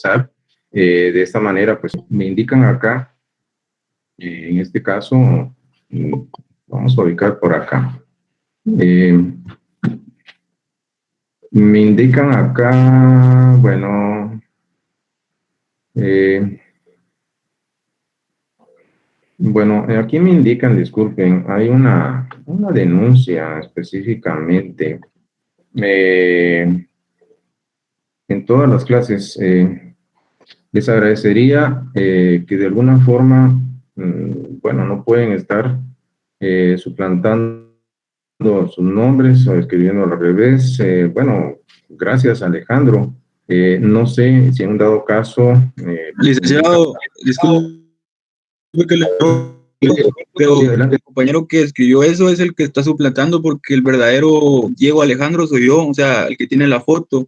WhatsApp. De esta manera, pues me indican acá, en este caso, vamos a ubicar por acá. Me indican acá, bueno, aquí me indican, disculpen, hay una denuncia específicamente en todas las clases. Les agradecería que de alguna forma, bueno, no pueden estar suplantando sus nombres o escribiendo al revés. Bueno, gracias, Alejandro. No sé si en un dado caso... Licenciado, disculpe que le... Pero sí, adelante. el compañero que escribió eso es el que está suplantando, porque el verdadero Diego Alejandro soy yo, o sea, el que tiene la foto.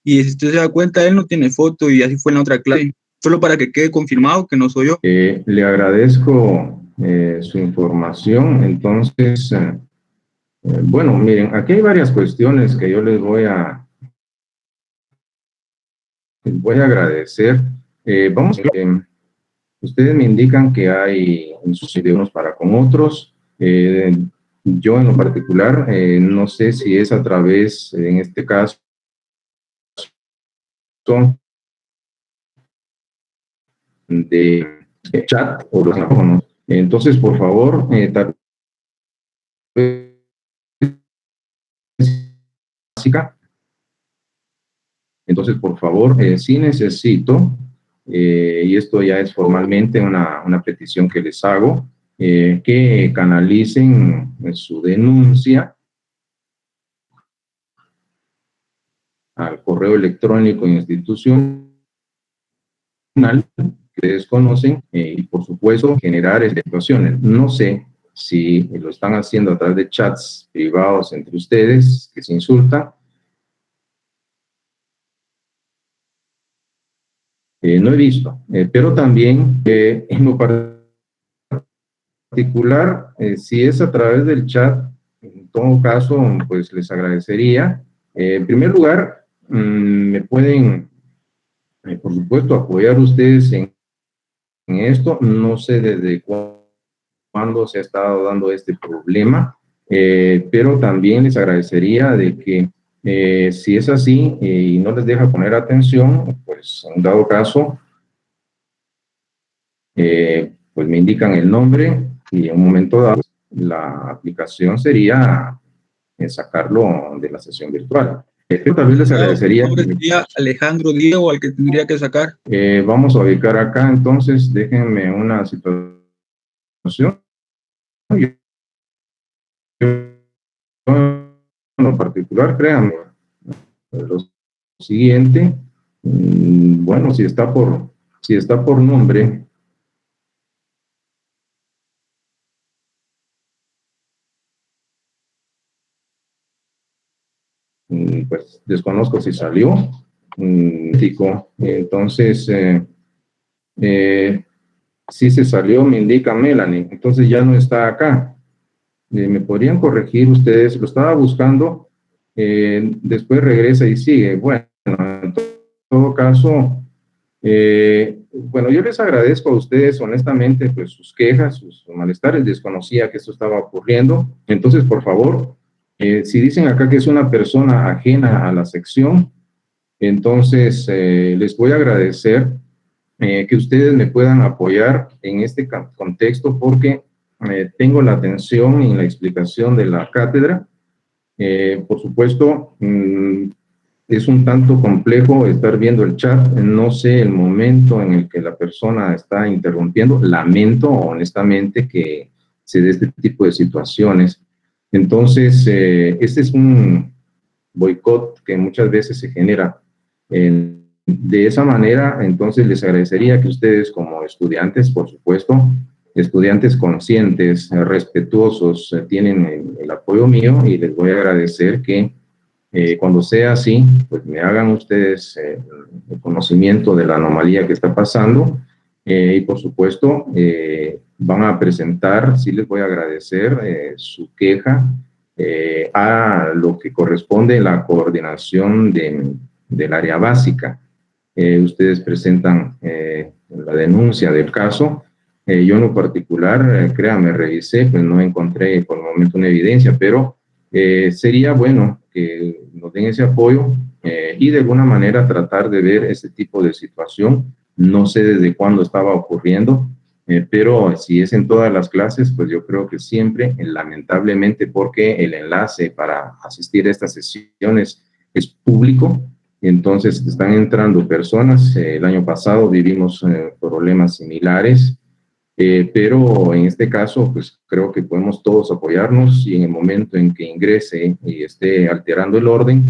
Y si usted se da cuenta, él no tiene foto, y así fue en la otra clase. Solo para que quede confirmado que no soy yo. Le agradezco su información. Entonces, bueno, miren, aquí hay varias cuestiones que yo les voy a agradecer. Vamos, ustedes me indican que hay de unos para con otros. Yo en lo particular, no sé si es a través, en este caso, de chat o los teléfonos. Entonces, por favor, entonces, por favor, sí necesito, y esto ya es formalmente una petición que les hago, que canalicen su denuncia al correo electrónico institucional que desconocen y, por supuesto, generar situaciones. No sé si lo están haciendo a través de chats privados entre ustedes que se insultan. No he visto, pero también en lo particular, si es a través del chat, en todo caso, pues les agradecería. En primer lugar, me pueden, por supuesto, apoyar ustedes en esto. No sé desde cuándo se ha estado dando este problema, pero también les agradecería de que si es así y no les deja poner atención, pues en dado caso, pues me indican el nombre y en un momento dado la aplicación sería sacarlo de la sesión virtual. Pero tal vez les agradecería... El nombre sería Alejandro Diego, al que tendría que sacar. Vamos a ubicar acá, entonces déjenme una situación. En lo particular, créanme, lo siguiente, bueno, si está por nombre, pues desconozco si salió, entonces, si se salió, me indica Melanie, entonces ya no está acá. ¿Me podrían corregir ustedes? Lo estaba buscando, después regresa y sigue. Bueno, en todo caso, bueno, yo les agradezco a ustedes honestamente pues sus quejas, sus malestares. Desconocía que esto estaba ocurriendo. Entonces, por favor, si dicen acá que es una persona ajena a la sección, entonces les voy a agradecer que ustedes me puedan apoyar en este contexto, porque tengo la atención y la explicación de la cátedra. Por supuesto, es un tanto complejo estar viendo el chat. No sé el momento en el que la persona está interrumpiendo. Lamento honestamente que se dé este tipo de situaciones. Entonces, este es un boicot que muchas veces se genera. De esa manera, entonces les agradecería que ustedes como estudiantes, por supuesto, estudiantes conscientes, respetuosos, tienen el apoyo mío, y les voy a agradecer que cuando sea así, pues me hagan ustedes el conocimiento de la anomalía que está pasando, y por supuesto van a presentar, sí les voy a agradecer su queja a lo que corresponde la coordinación del área básica. ustedes presentan la denuncia del caso. Yo en lo particular, créanme, revisé, pues no encontré por el momento una evidencia, pero sería bueno que nos den ese apoyo y de alguna manera tratar de ver ese tipo de situación. No sé desde cuándo estaba ocurriendo, pero si es en todas las clases, pues yo creo que siempre, lamentablemente, porque el enlace para asistir a estas sesiones es público, entonces están entrando personas. El año pasado vivimos problemas similares, pero en este caso, pues creo que podemos todos apoyarnos y en el momento en que ingrese y esté alterando el orden,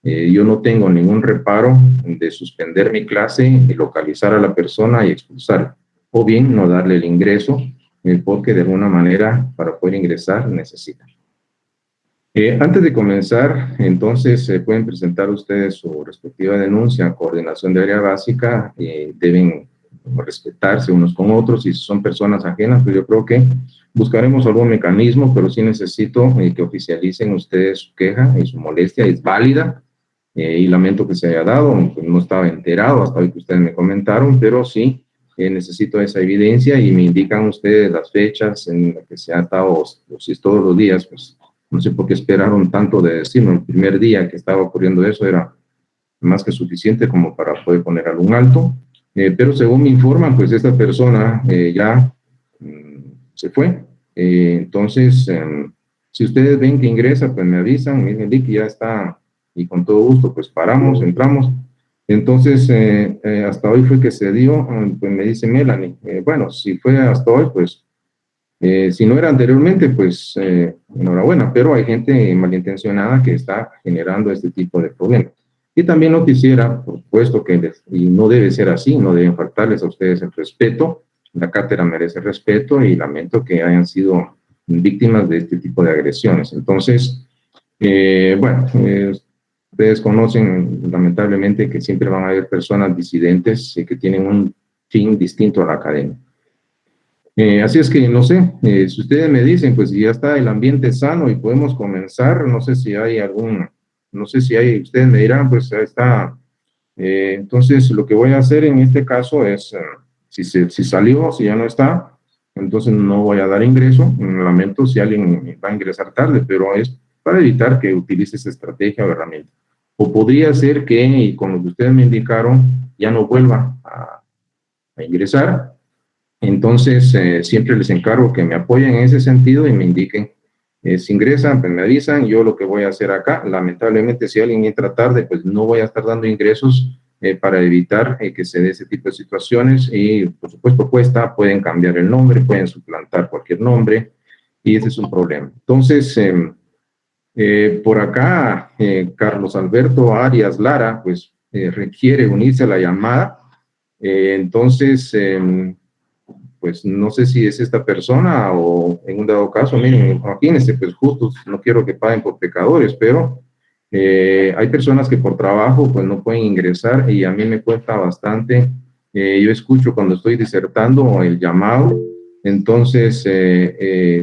yo no tengo ningún reparo de suspender mi clase y localizar a la persona y expulsarla, o bien no darle el ingreso, porque de alguna manera para poder ingresar necesita. Antes de comenzar, entonces, pueden presentar ustedes su respectiva denuncia a Coordinación de Área Básica. Deben respetarse unos con otros, y si son personas ajenas, pues yo creo que buscaremos algún mecanismo, pero sí necesito que oficialicen ustedes su queja y su molestia. Es válida, y lamento que se haya dado, pues no estaba enterado hasta hoy que ustedes me comentaron, pero sí necesito esa evidencia y me indican ustedes las fechas en las que se ha estado, o si es todos los días, pues no sé por qué esperaron tanto de decirme. El primer día que estaba ocurriendo eso era más que suficiente como para poder poner algún alto, pero según me informan, pues esta persona ya se fue. Entonces, si ustedes ven que ingresa, pues me avisan, me dicen que ya está, y con todo gusto, pues paramos, entramos. Entonces, hasta hoy fue que se dio, pues me dice Melanie, bueno, si fue hasta hoy, pues si no era anteriormente, pues enhorabuena, pero hay gente malintencionada que está generando este tipo de problemas. Y también no quisiera, por supuesto, y no debe ser así, no deben faltarles a ustedes el respeto. La cátedra merece respeto y lamento que hayan sido víctimas de este tipo de agresiones. Entonces, bueno, ustedes conocen lamentablemente que siempre van a haber personas disidentes que tienen un fin distinto a la academia. Así es que no sé, si ustedes me dicen, pues si ya está el ambiente sano y podemos comenzar, no sé si hay ustedes me dirán, pues ahí está. Entonces lo que voy a hacer en este caso es, si salió, si ya no está, entonces no voy a dar ingreso. Lamento si alguien va a ingresar tarde, pero es para evitar que utilice esa estrategia o herramienta. O podría ser que, y con lo que ustedes me indicaron, ya no vuelva a ingresar. Entonces, siempre les encargo que me apoyen en ese sentido y me indiquen. Si ingresan, pues me avisan. Yo lo que voy a hacer acá, lamentablemente, si alguien entra tarde, pues no voy a estar dando ingresos para evitar que se dé ese tipo de situaciones. Y, por supuesto, pueden cambiar el nombre, pueden suplantar cualquier nombre, y ese es un problema. Entonces, por acá, Carlos Alberto Arias Lara, pues requiere unirse a la llamada. Entonces, pues no sé si es esta persona o en un dado caso, miren, imagínense, pues justo no quiero que paguen por pecadores, pero hay personas que por trabajo pues no pueden ingresar y a mí me cuesta bastante. Yo escucho cuando estoy disertando el llamado, entonces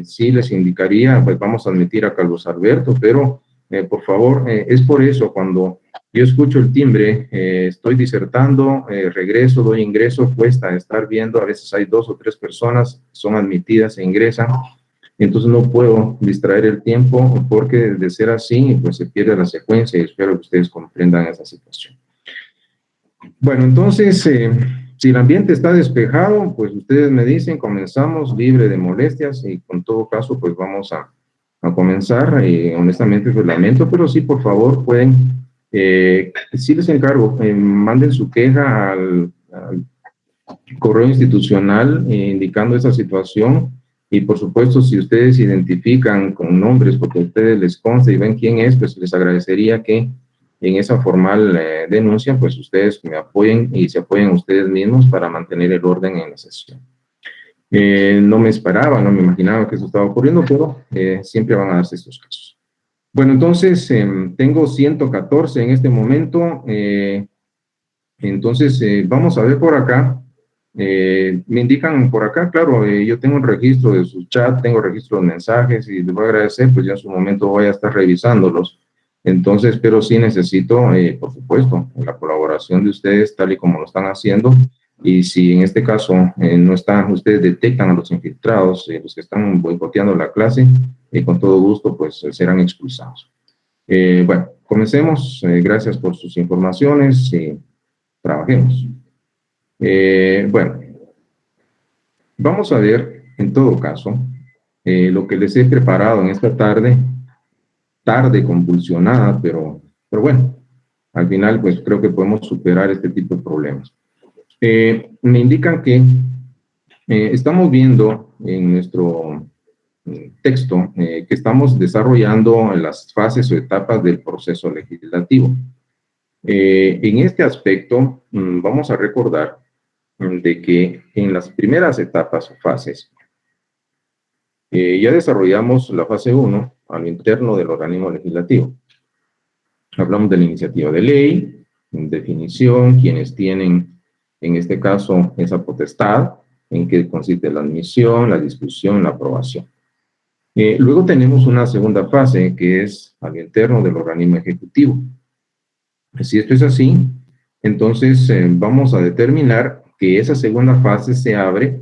sí les indicaría, pues vamos a admitir a Carlos Alberto, pero por favor, es por eso cuando yo escucho el timbre, estoy disertando, regreso, doy ingreso, cuesta estar viendo, a veces hay 2 o 3 personas, son admitidas e ingresan, entonces no puedo distraer el tiempo porque de ser así, pues se pierde la secuencia y espero que ustedes comprendan esa situación. Bueno, entonces, si el ambiente está despejado, pues ustedes me dicen, comenzamos libre de molestias y con todo caso, pues vamos a comenzar. Honestamente, pues lamento, pero sí, por favor, pueden... sí les encargo, manden su queja al correo institucional indicando esa situación y por supuesto si ustedes identifican con nombres porque a ustedes les consta y ven quién es, pues les agradecería que en esa formal denuncia pues ustedes me apoyen y se apoyen ustedes mismos para mantener el orden en la sesión. No me esperaba, no me imaginaba que eso estaba ocurriendo, pero siempre van a darse estos casos. Bueno, entonces, tengo 114 en este momento. Entonces, vamos a ver por acá. Me indican por acá, claro, yo tengo un registro de su chat, tengo registro de mensajes y les voy a agradecer, pues ya en su momento voy a estar revisándolos. Entonces, pero sí necesito, por supuesto, la colaboración de ustedes, tal y como lo están haciendo. Y si en este caso no están, ustedes detectan a los infiltrados, los que están boicoteando la clase, con todo gusto, pues serán expulsados. Bueno, comencemos. Gracias por sus informaciones y trabajemos. Bueno, vamos a ver, en todo caso, lo que les he preparado en esta tarde convulsionada, pero bueno, al final pues creo que podemos superar este tipo de problemas. Me indican que estamos viendo en nuestro texto que estamos desarrollando las fases o etapas del proceso legislativo. En este aspecto, vamos a recordar de que en las primeras etapas o fases, ya desarrollamos la fase 1 a lo interno del organismo legislativo. Hablamos de la iniciativa de ley, definición, quienes tienen, en este caso, esa potestad, en qué consiste la admisión, la discusión, la aprobación. Luego tenemos una segunda fase, que es al interno del organismo ejecutivo. Si esto es así, entonces vamos a determinar que esa segunda fase se abre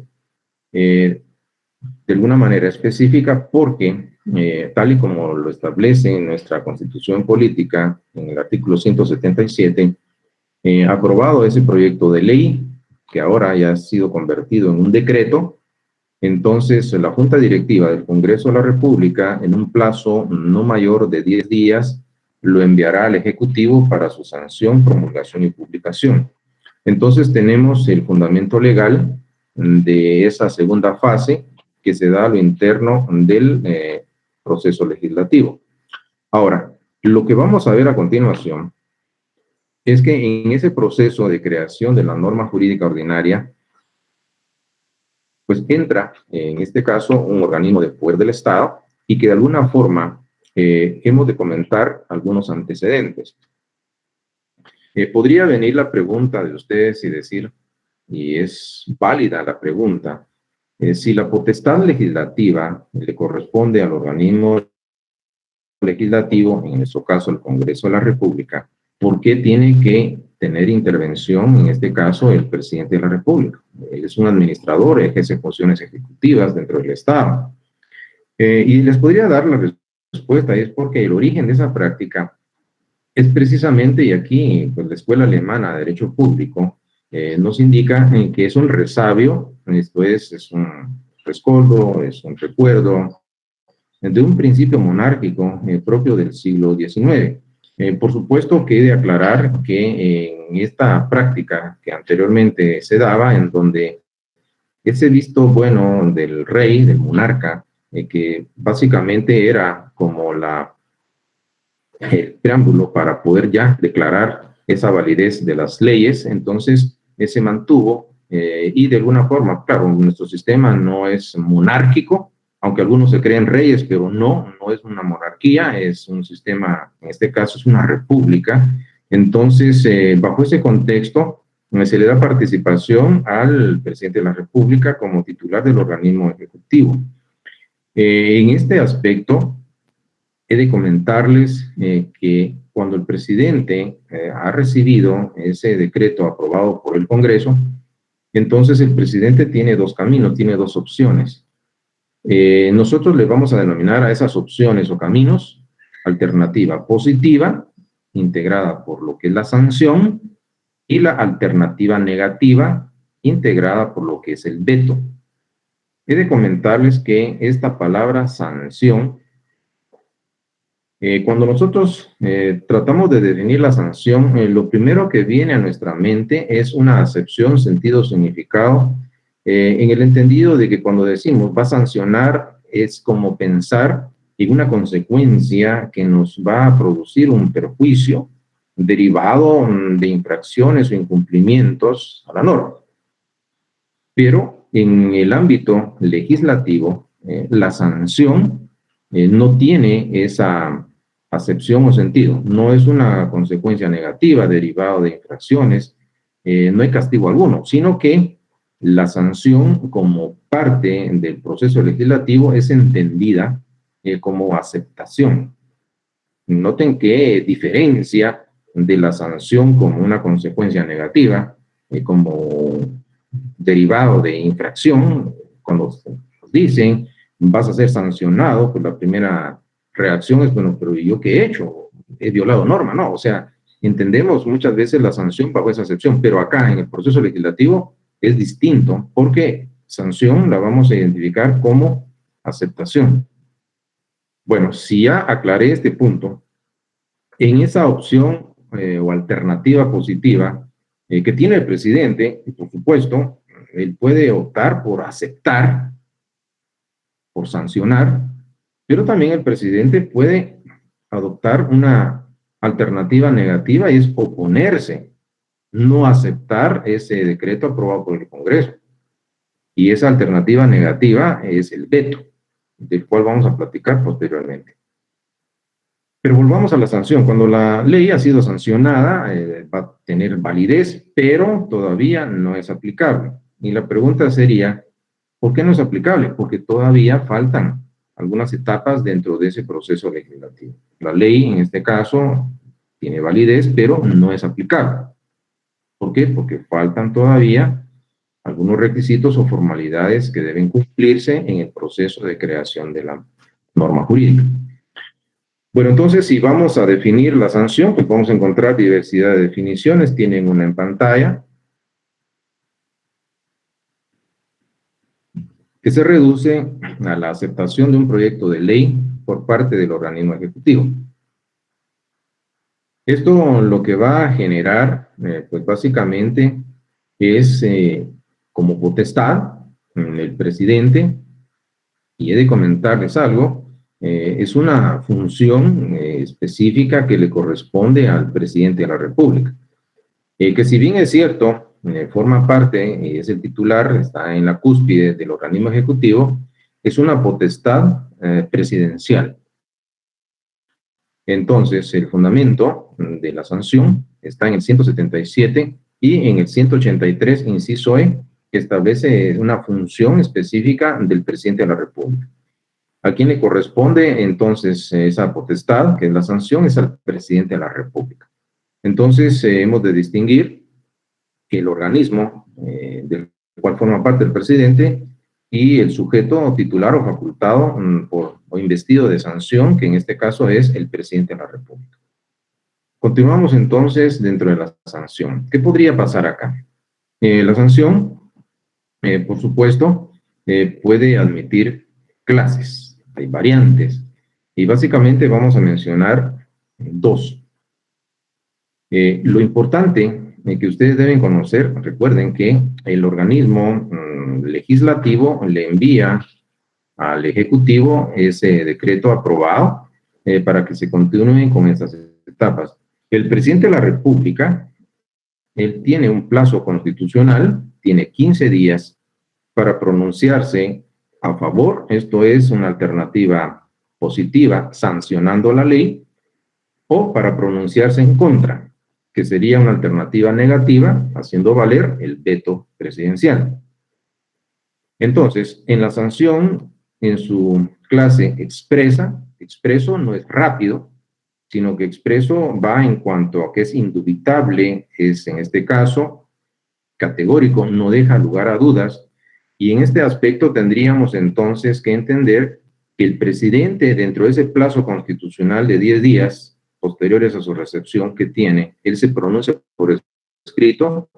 de alguna manera específica porque, tal y como lo establece en nuestra Constitución Política, en el artículo 177, aprobado ese proyecto de ley, que ahora ya ha sido convertido en un decreto, entonces la Junta Directiva del Congreso de la República, en un plazo no mayor de 10 días, lo enviará al Ejecutivo para su sanción, promulgación y publicación. Entonces tenemos el fundamento legal de esa segunda fase que se da a lo interno del proceso legislativo. Ahora, lo que vamos a ver a continuación es que en ese proceso de creación de la norma jurídica ordinaria, pues entra, en este caso, un organismo de poder del Estado y que de alguna forma hemos de comentar algunos antecedentes. Podría venir la pregunta de ustedes y decir, y es válida la pregunta, si la potestad legislativa le corresponde al organismo legislativo, en nuestro caso el Congreso de la República, ¿por qué tiene que tener intervención, en este caso, el presidente de la República? Él es un administrador, ejerce funciones ejecutivas dentro del Estado. Y les podría dar la respuesta, es porque el origen de esa práctica es precisamente, y aquí pues, la Escuela Alemana de Derecho Público nos indica que es un resabio, esto es un rescoldo, es un recuerdo de un principio monárquico propio del siglo XIX. Por supuesto que he de aclarar que en esta práctica que anteriormente se daba, en donde ese visto bueno del rey, del monarca, que básicamente era como el preámbulo para poder ya declarar esa validez de las leyes, entonces se mantuvo y de alguna forma, claro, nuestro sistema no es monárquico, aunque algunos se creen reyes, pero no es una monarquía, es un sistema, en este caso es una república. Entonces, bajo ese contexto, se le da participación al presidente de la República como titular del organismo ejecutivo. En este aspecto, he de comentarles que cuando el presidente ha recibido ese decreto aprobado por el Congreso, entonces el presidente tiene dos caminos, tiene dos opciones. Nosotros le vamos a denominar a esas opciones o caminos alternativa positiva, integrada por lo que es la sanción, y la alternativa negativa, integrada por lo que es el veto. He de comentarles que esta palabra sanción, cuando nosotros tratamos de definir la sanción, lo primero que viene a nuestra mente es una acepción, sentido, significado, en el entendido de que cuando decimos va a sancionar es como pensar en una consecuencia que nos va a producir un perjuicio derivado de infracciones o incumplimientos a la norma. Pero en el ámbito legislativo, la sanción no tiene esa acepción o sentido. No es una consecuencia negativa derivada de infracciones, no hay castigo alguno, sino que la sanción como parte del proceso legislativo es entendida como aceptación. Noten que diferencia de la sanción como una consecuencia negativa, como derivado de infracción. Cuando dicen vas a ser sancionado, pues la primera reacción es, bueno, pero ¿yo qué he hecho? ¿He violado norma? No, o sea, entendemos muchas veces la sanción bajo esa acepción, pero acá en el proceso legislativo es distinto, porque sanción la vamos a identificar como aceptación. Bueno, si ya aclaré este punto, en esa opción o alternativa positiva que tiene el presidente, por supuesto, él puede optar por aceptar, por sancionar, pero también el presidente puede adoptar una alternativa negativa y es oponerse, no aceptar ese decreto aprobado por el Congreso. Y esa alternativa negativa es el veto, del cual vamos a platicar posteriormente. Pero volvamos a la sanción. Cuando la ley ha sido sancionada, va a tener validez, pero todavía no es aplicable. Y la pregunta sería, ¿por qué no es aplicable? Porque todavía faltan algunas etapas dentro de ese proceso legislativo. La ley, en este caso, tiene validez, pero no es aplicable. ¿Por qué? Porque faltan todavía algunos requisitos o formalidades que deben cumplirse en el proceso de creación de la norma jurídica. Bueno, entonces, si vamos a definir la sanción, pues vamos a encontrar diversidad de definiciones. Tienen una en pantalla, que se reduce a la aceptación de un proyecto de ley por parte del organismo ejecutivo. Esto lo que va a generar, pues básicamente, es como potestad el presidente, y he de comentarles algo, es una función específica que le corresponde al presidente de la República, que si bien es cierto, forma parte, es el titular, está en la cúspide del organismo ejecutivo, es una potestad presidencial. Entonces, el fundamento de la sanción está en el 177 y en el 183, inciso E, que establece una función específica del presidente de la República. ¿A quién le corresponde entonces esa potestad, que es la sanción? Es al presidente de la República. Entonces, hemos de distinguir que el organismo del cual forma parte el presidente y el sujeto titular o facultado o investido de sanción, que en este caso es el presidente de la República. Continuamos entonces dentro de la sanción. ¿Qué podría pasar acá? La sanción, por supuesto, puede admitir clases, hay variantes, y básicamente vamos a mencionar dos. Lo importante que ustedes deben conocer, recuerden que el organismo legislativo le envía al Ejecutivo ese decreto aprobado para que se continúen con estas etapas. El presidente de la República, él tiene un plazo constitucional, tiene 15 días para pronunciarse a favor, esto es una alternativa positiva, sancionando la ley, o para pronunciarse en contra, que sería una alternativa negativa, haciendo valer el veto presidencial. Entonces, en la sanción, en su clase expresa, expreso no es rápido, sino que expreso va en cuanto a que es indubitable, es en este caso categórico, no deja lugar a dudas, y en este aspecto tendríamos entonces que entender que el presidente, dentro de ese plazo constitucional de 10 días, posteriores a su recepción que tiene, él se pronuncia por escrito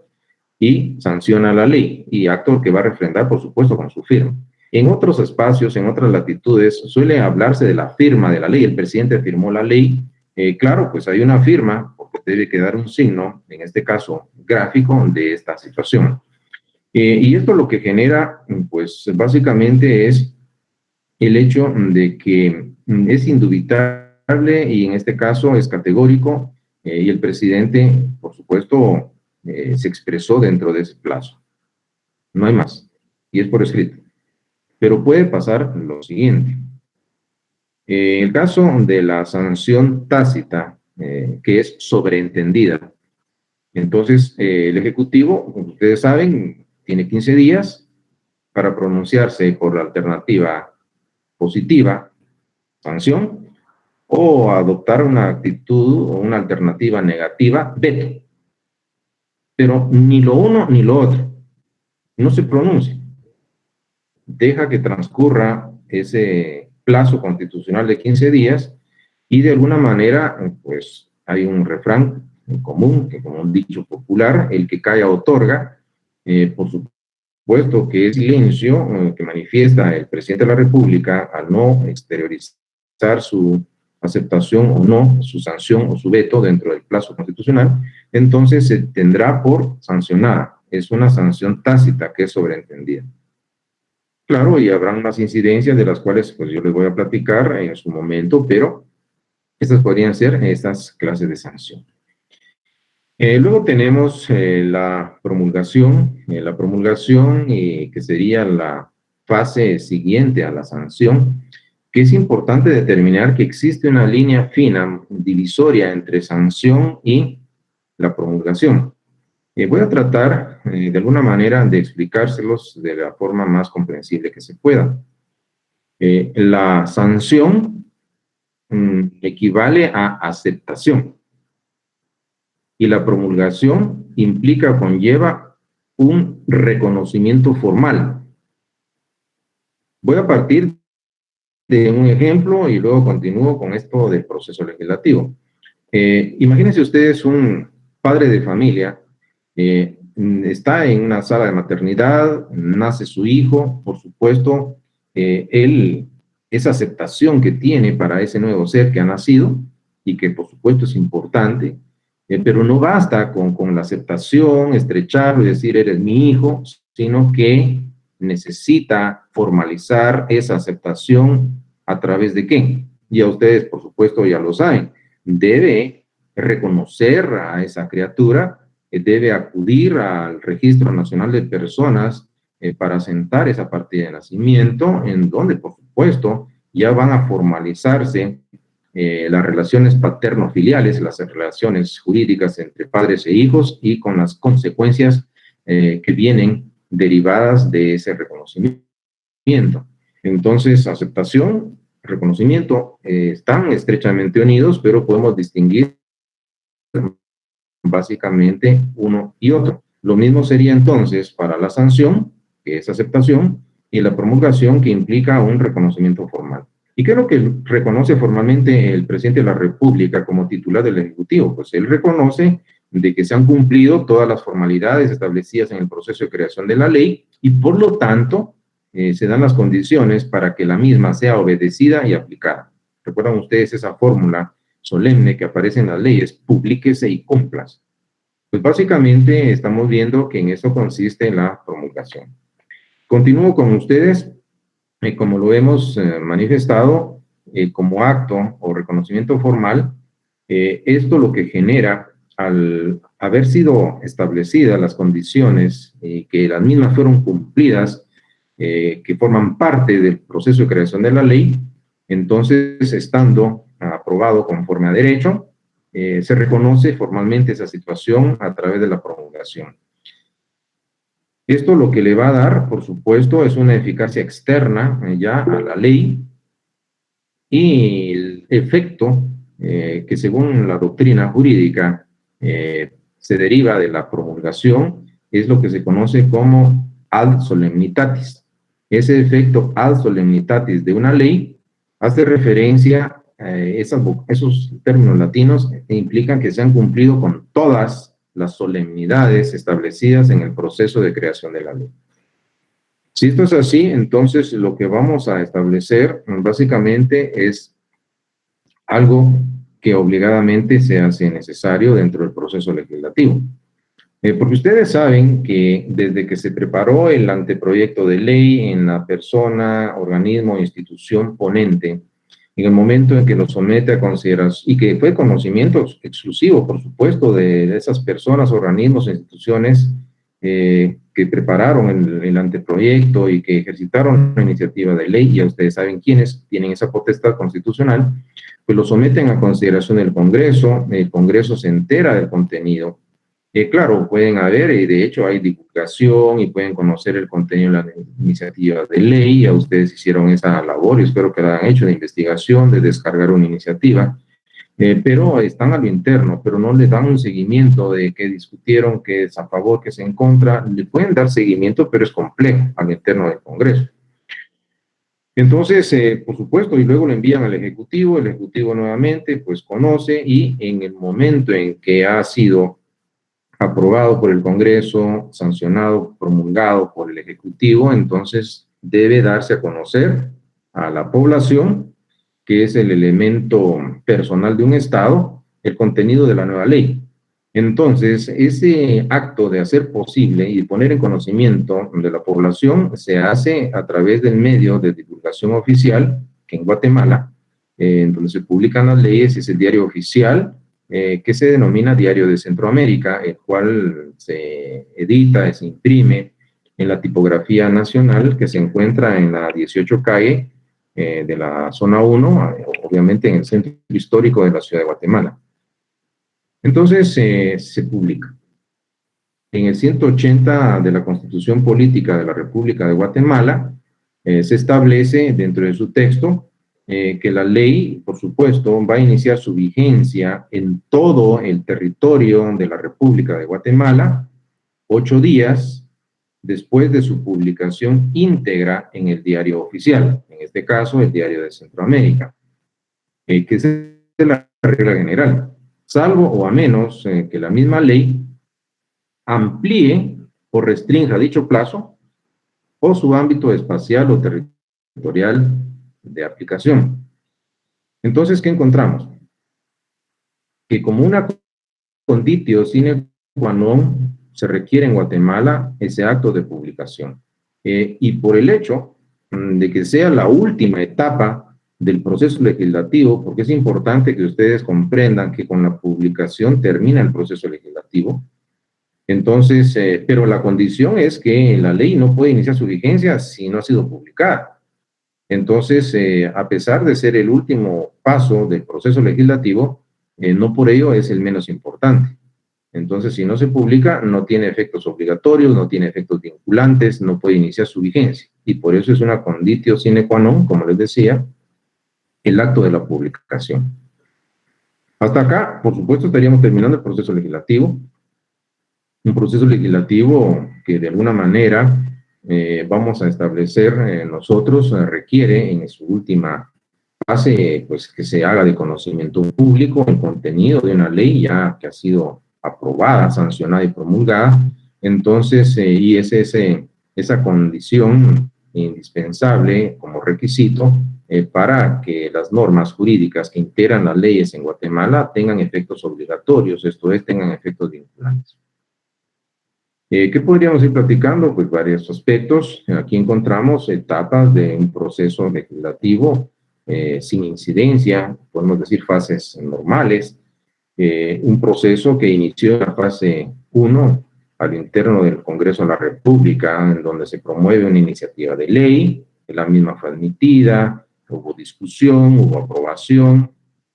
y sanciona la ley, y acto que va a refrendar, por supuesto, con su firma. En otros espacios, en otras latitudes, suele hablarse de la firma de la ley. El presidente firmó la ley. Claro, pues hay una firma, porque debe quedar un signo, en este caso gráfico, de esta situación. Y esto lo que genera, pues básicamente es el hecho de que es indubitable y en este caso es categórico, y el presidente, por supuesto, se expresó dentro de ese plazo. No hay más, y es por escrito. Pero puede pasar lo siguiente. En el caso de la sanción tácita, que es sobreentendida, entonces el Ejecutivo, como ustedes saben, tiene 15 días para pronunciarse por la alternativa positiva, sanción, o adoptar una actitud o una alternativa negativa, veto. Pero ni lo uno ni lo otro. No se pronuncia. Deja que transcurra ese plazo constitucional de 15 días y de alguna manera, pues hay un refrán en común, que como un dicho popular, el que calla otorga. Por supuesto que es silencio que manifiesta el presidente de la República al no exteriorizar su aceptación o no, su sanción o su veto dentro del plazo constitucional, entonces se tendrá por sancionada. Es una sanción tácita que es sobreentendida. Claro, y habrán más incidencias de las cuales pues yo les voy a platicar en su momento, pero estas podrían ser estas clases de sanción. Luego tenemos la promulgación, que sería la fase siguiente a la sanción, que es importante determinar que existe una línea fina, divisoria entre sanción y la promulgación. Voy a tratar de alguna manera de explicárselos de la forma más comprensible que se pueda. La sanción equivale a aceptación y la promulgación implica o conlleva un reconocimiento formal. Voy a partir de un ejemplo y luego continúo con esto del proceso legislativo. Imagínense ustedes un padre de familia, está en una sala de maternidad, nace su hijo, por supuesto, esa aceptación que tiene para ese nuevo ser que ha nacido y que por supuesto es importante, pero no basta con la aceptación, estrecharlo y decir eres mi hijo, sino que necesita formalizar esa aceptación a través de ¿qué? Ya ustedes por supuesto ya lo saben, debe reconocer a esa criatura, debe acudir al Registro Nacional de Personas para asentar esa partida de nacimiento, en donde, por supuesto, ya van a formalizarse las relaciones paterno-filiales, las relaciones jurídicas entre padres e hijos y con las consecuencias que vienen derivadas de ese reconocimiento. Entonces, aceptación, reconocimiento están estrechamente unidos, pero podemos distinguir básicamente uno y otro. Lo mismo sería entonces para la sanción, que es aceptación, y la promulgación, que implica un reconocimiento formal. ¿Y qué es lo que reconoce formalmente el presidente de la República como titular del Ejecutivo? Pues él reconoce de que se han cumplido todas las formalidades establecidas en el proceso de creación de la ley y por lo tanto se dan las condiciones para que la misma sea obedecida y aplicada. ¿Recuerdan ustedes esa fórmula solemne que aparece en las leyes? Publíquese y cúmplase. Pues básicamente estamos viendo que en eso consiste la promulgación. Continúo con ustedes, como lo hemos manifestado, como acto o reconocimiento formal, esto lo que genera, al haber sido establecidas las condiciones que las mismas fueron cumplidas, que forman parte del proceso de creación de la ley, entonces, estando aprobado conforme a derecho, se reconoce formalmente esa situación a través de la promulgación. Esto lo que le va a dar, por supuesto, es una eficacia externa ya a la ley y el efecto que según la doctrina jurídica se deriva de la promulgación es lo que se conoce como ad solemnitatis. Ese efecto ad solemnitatis de una ley hace referencia a esos términos latinos que implican que se han cumplido con todas las solemnidades establecidas en el proceso de creación de la ley. Si esto es así, entonces lo que vamos a establecer básicamente es algo que obligadamente se hace necesario dentro del proceso legislativo. Porque ustedes saben que desde que se preparó el anteproyecto de ley en la persona, organismo o institución ponente, en el momento en que lo somete a consideración, y que fue conocimiento exclusivo, por supuesto, de esas personas, organismos e instituciones que prepararon el anteproyecto y que ejercitaron la iniciativa de ley, ya ustedes saben quiénes tienen esa potestad constitucional, pues lo someten a consideración del Congreso, el Congreso se entera del contenido, Claro, pueden haber, y de hecho hay divulgación y pueden conocer el contenido de la iniciativa de ley. Ya ustedes hicieron esa labor y espero que la han hecho de investigación, de descargar una iniciativa, pero están a lo interno, pero no le dan un seguimiento de qué discutieron, qué es a favor, qué es en contra. Le pueden dar seguimiento, pero es complejo al interno del Congreso. Entonces, por supuesto, y luego lo envían al Ejecutivo, el Ejecutivo nuevamente pues conoce y en el momento en que ha sido aprobado por el Congreso, sancionado, promulgado por el Ejecutivo, entonces debe darse a conocer a la población, que es el elemento personal de un Estado, el contenido de la nueva ley. Entonces, ese acto de hacer posible y poner en conocimiento de la población se hace a través del medio de divulgación oficial, que en Guatemala, en donde se publican las leyes, es el diario oficial, que se denomina Diario de Centroamérica, el cual se edita, se imprime en la tipografía nacional que se encuentra en la 18 calle de la zona 1, obviamente en el centro histórico de la ciudad de Guatemala. Entonces se publica. En el 180 de la Constitución Política de la República de Guatemala se establece dentro de su texto que la ley, por supuesto, va a iniciar su vigencia en todo el territorio de la República de Guatemala 8 días después de su publicación íntegra en el diario oficial, en este caso el Diario de Centroamérica, que es la regla general, salvo o a menos que la misma ley amplíe o restrinja dicho plazo o su ámbito espacial o territorial de aplicación. Entonces, ¿qué encontramos? Que como una conditio sine qua non se requiere en Guatemala ese acto de publicación. Y por el hecho de que sea la última etapa del proceso legislativo, porque es importante que ustedes comprendan que con la publicación termina el proceso legislativo. Entonces, pero la condición es que la ley no puede iniciar su vigencia si no ha sido publicada. Entonces, a pesar de ser el último paso del proceso legislativo, no por ello es el menos importante. Entonces, si no se publica, no tiene efectos obligatorios, no tiene efectos vinculantes, no puede iniciar su vigencia. Y por eso es una conditio sine qua non, como les decía, el acto de la publicación. Hasta acá, por supuesto, estaríamos terminando el proceso legislativo. Un proceso legislativo que de alguna manera vamos a establecer nosotros, requiere en su última fase, pues que se haga de conocimiento público el contenido de una ley ya que ha sido aprobada, sancionada y promulgada. Entonces, y es esa condición indispensable como requisito para que las normas jurídicas que integran las leyes en Guatemala tengan efectos obligatorios, esto es, tengan efectos vinculantes. ¿Qué podríamos ir platicando? Pues varios aspectos. Aquí encontramos etapas de un proceso legislativo sin incidencia, podemos decir fases normales, un proceso que inició en la fase 1 al interno del Congreso de la República, en donde se promueve una iniciativa de ley, la misma fue admitida, hubo discusión, hubo aprobación,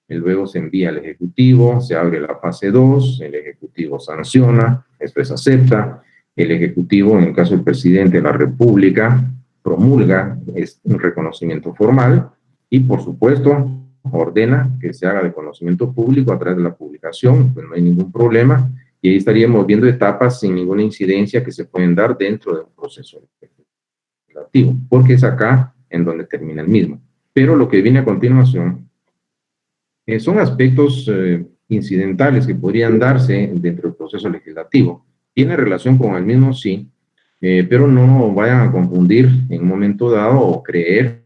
y luego se envía al Ejecutivo, se abre la fase 2, el Ejecutivo sanciona, después acepta, el Ejecutivo, en el caso del presidente de la República, promulga un reconocimiento formal y, por supuesto, ordena que se haga de conocimiento público a través de la publicación, pues no hay ningún problema, y ahí estaríamos viendo etapas sin ninguna incidencia que se pueden dar dentro de un proceso legislativo, porque es acá en donde termina el mismo. Pero lo que viene a continuación son aspectos incidentales que podrían darse dentro del proceso legislativo. Tiene relación con el mismo, sí, pero no vayan a confundir en un momento dado o creer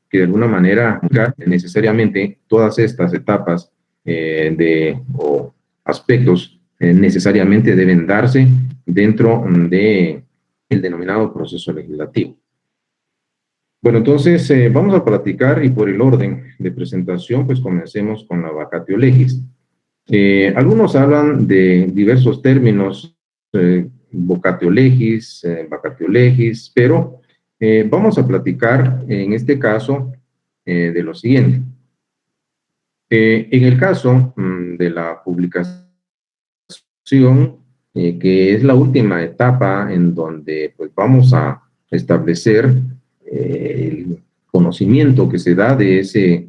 que de alguna manera necesariamente todas estas etapas o aspectos necesariamente deben darse dentro del denominado proceso legislativo. Bueno, entonces vamos a platicar y por el orden de presentación, pues comencemos con la vacatio legis. Algunos hablan de diversos términos, vocatio legis, pero vamos a platicar en este caso de lo siguiente. En el caso de la publicación, que es la última etapa en donde pues, vamos a establecer el conocimiento que se da de ese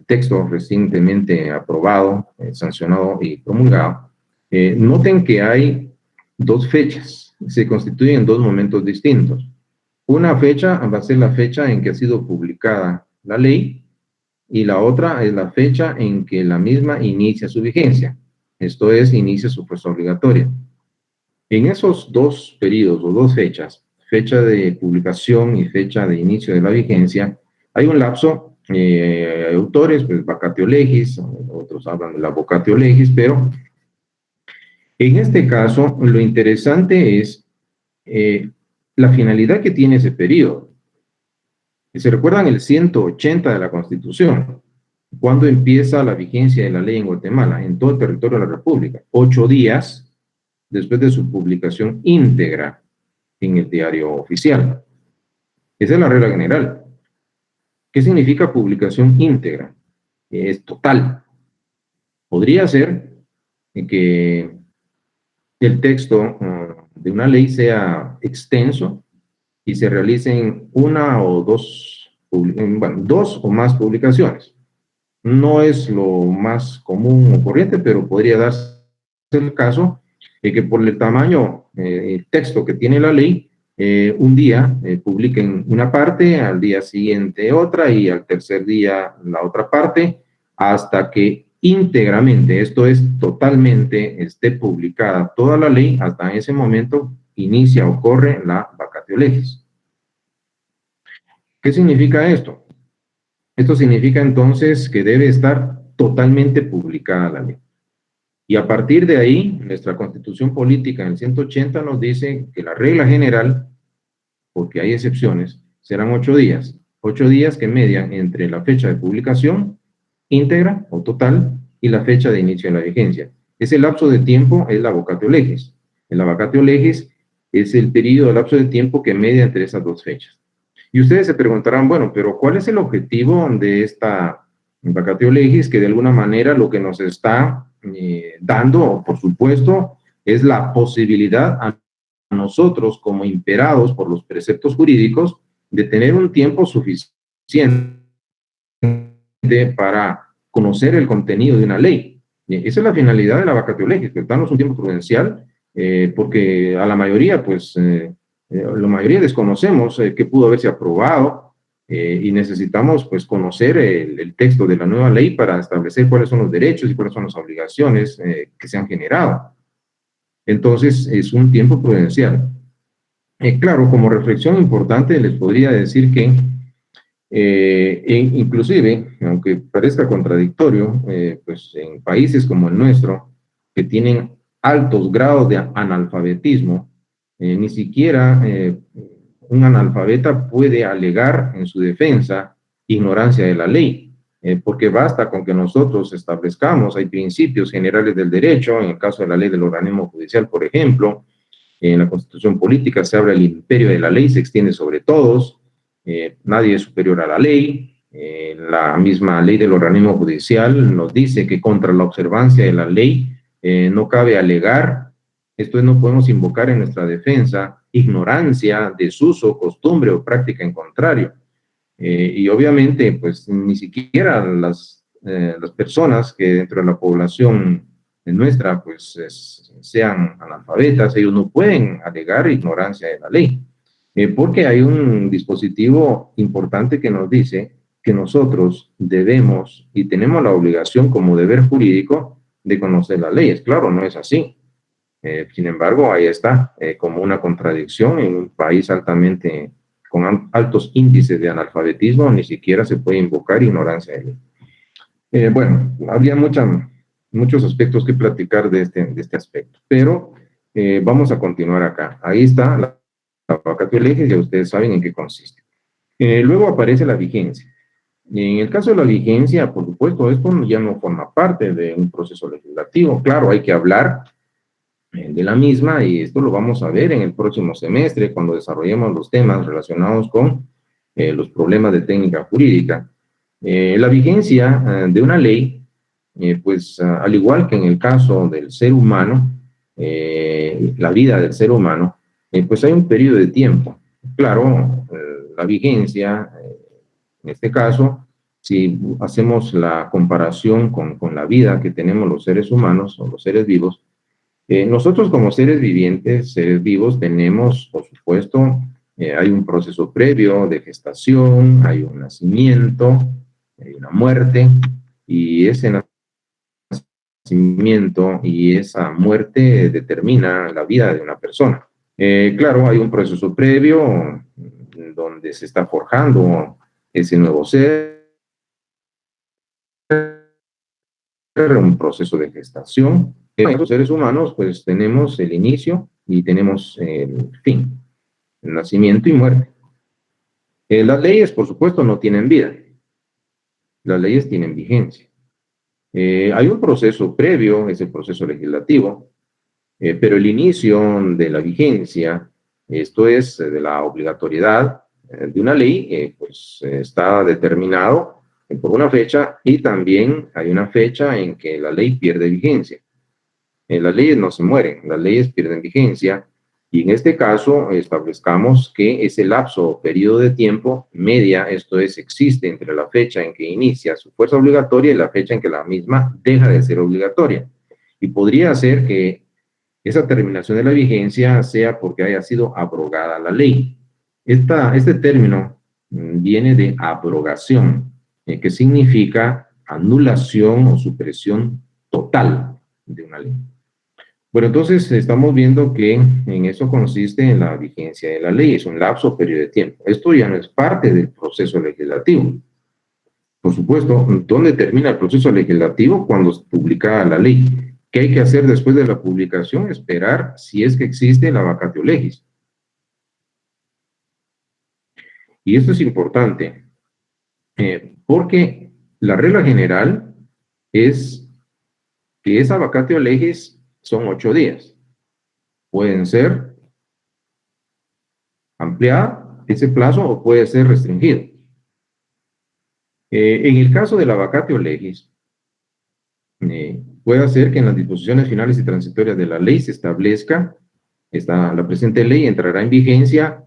texto recientemente aprobado, sancionado y promulgado. Noten que hay dos fechas, se constituyen en dos momentos distintos. Una fecha va a ser la fecha en que ha sido publicada la ley y la otra es la fecha en que la misma inicia su vigencia. Esto es, inicia su fuerza obligatoria. En esos dos periodos o dos fechas, fecha de publicación y fecha de inicio de la vigencia, hay un lapso, autores, pues vacatio legis, otros hablan de la vocatio legis, pero en este caso lo interesante es la finalidad que tiene ese periodo. Y se recuerdan el 180 de la Constitución, cuando empieza la vigencia de la ley en Guatemala, en todo el territorio de la República, 8 días después de su publicación íntegra en el diario oficial. Esa es la regla general. ¿Qué significa publicación íntegra? Es total. Podría ser que el texto de una ley sea extenso y se realicen una o dos, bueno, dos o más publicaciones. No es lo más común o corriente, pero podría darse el caso de que por el tamaño, el texto que tiene la ley, un día publiquen una parte, al día siguiente otra y al tercer día la otra parte, hasta que íntegramente, esto es totalmente, esté publicada toda la ley, hasta ese momento inicia o corre la vacatio legis. ¿Qué significa esto? Esto significa entonces que debe estar totalmente publicada la ley. Y a partir de ahí, nuestra Constitución Política en el 180 nos dice que la regla general, porque hay excepciones, serán 8 días. 8 días que median entre la fecha de publicación íntegra o total y la fecha de inicio de la vigencia. Ese lapso de tiempo es la vacatio legis. La vacatio legis es el periodo, el lapso de tiempo que media entre esas dos fechas. Y ustedes se preguntarán, bueno, pero ¿cuál es el objetivo de esta vacatio legis? Que de alguna manera lo que nos está dando, por supuesto, es la posibilidad a nosotros, como imperados por los preceptos jurídicos, de tener un tiempo suficiente para conocer el contenido de una ley. Esa es la finalidad de la vacatio legis, que darnos un tiempo prudencial, porque a la mayoría, pues, la mayoría desconocemos qué pudo haberse aprobado y necesitamos, pues, conocer el texto de la nueva ley para establecer cuáles son los derechos y cuáles son las obligaciones que se han generado. Entonces, es un tiempo prudencial. Claro, como reflexión importante, les podría decir que inclusive, aunque parezca contradictorio, pues en países como el nuestro, que tienen altos grados de analfabetismo, ni siquiera un analfabeta puede alegar en su defensa ignorancia de la ley, porque basta con que nosotros establezcamos, hay principios generales del derecho, en el caso de la ley del organismo judicial, por ejemplo, en la Constitución Política se habla del imperio de la ley, se extiende sobre todos, nadie es superior a la ley, la misma ley del organismo judicial nos dice que contra la observancia de la ley no cabe alegar, esto es, no podemos invocar en nuestra defensa ignorancia, desuso, costumbre o práctica en contrario. Y obviamente, pues ni siquiera las personas que dentro de la población nuestra, pues sean analfabetas, ellos no pueden alegar ignorancia de la ley. Porque hay un dispositivo importante que nos dice que nosotros debemos y tenemos la obligación como deber jurídico de conocer las leyes. Claro, no es así. Sin embargo, ahí está, como una contradicción en un país altamente, con altos índices de analfabetismo, ni siquiera se puede invocar ignorancia de ley. Bueno, habría muchos aspectos que platicar de este aspecto, pero vamos a continuar acá. Ahí está la vacatio legis, ya ustedes saben en qué consiste. Luego aparece la vigencia. En el caso de la vigencia, por supuesto, esto ya no forma parte de un proceso legislativo. Claro, hay que hablar de la misma y esto lo vamos a ver en el próximo semestre cuando desarrollemos los temas relacionados con los problemas de técnica jurídica. La vigencia de una ley pues al igual que en el caso del ser humano, la vida del ser humano, pues hay un periodo de tiempo. Claro, la vigencia, en este caso, si hacemos la comparación con la vida que tenemos los seres humanos o los seres vivos, nosotros como seres vivientes, seres vivos, tenemos, por supuesto, hay un proceso previo de gestación, hay un nacimiento, hay una muerte, y ese nacimiento y esa muerte determina la vida de una persona. Claro, hay un proceso previo donde se está forjando ese nuevo ser, un proceso de gestación. Los seres humanos, pues tenemos el inicio y tenemos el fin, el nacimiento y muerte. Las leyes, por supuesto, no tienen vida. Las leyes tienen vigencia. Hay un proceso previo, es el proceso legislativo, pero el inicio de la vigencia, esto es de la obligatoriedad de una ley, pues está determinado por una fecha y también hay una fecha en que la ley pierde vigencia. Las leyes no se mueren, las leyes pierden vigencia y en este caso establezcamos que ese lapso o periodo de tiempo media, esto es, existe entre la fecha en que inicia su fuerza obligatoria y la fecha en que la misma deja de ser obligatoria. Y podría ser que esa terminación de la vigencia sea porque haya sido abrogada la ley. Este término viene de abrogación, que significa anulación o supresión total de una ley. Bueno, entonces estamos viendo que en eso consiste en la vigencia de la ley, es un lapso o periodo de tiempo. Esto ya no es parte del proceso legislativo. Por supuesto, ¿dónde termina el proceso legislativo? Cuando se publica la ley. ¿Qué hay que hacer después de la publicación? Esperar si es que existe la vacatio legis. Y esto es importante, porque la regla general es que esa vacatio legis son 8 días. Pueden ser ampliada ese plazo o puede ser restringido. En el caso de la vacatio legis, puede hacer que en las disposiciones finales y transitorias de la ley se establezca, la presente ley entrará en vigencia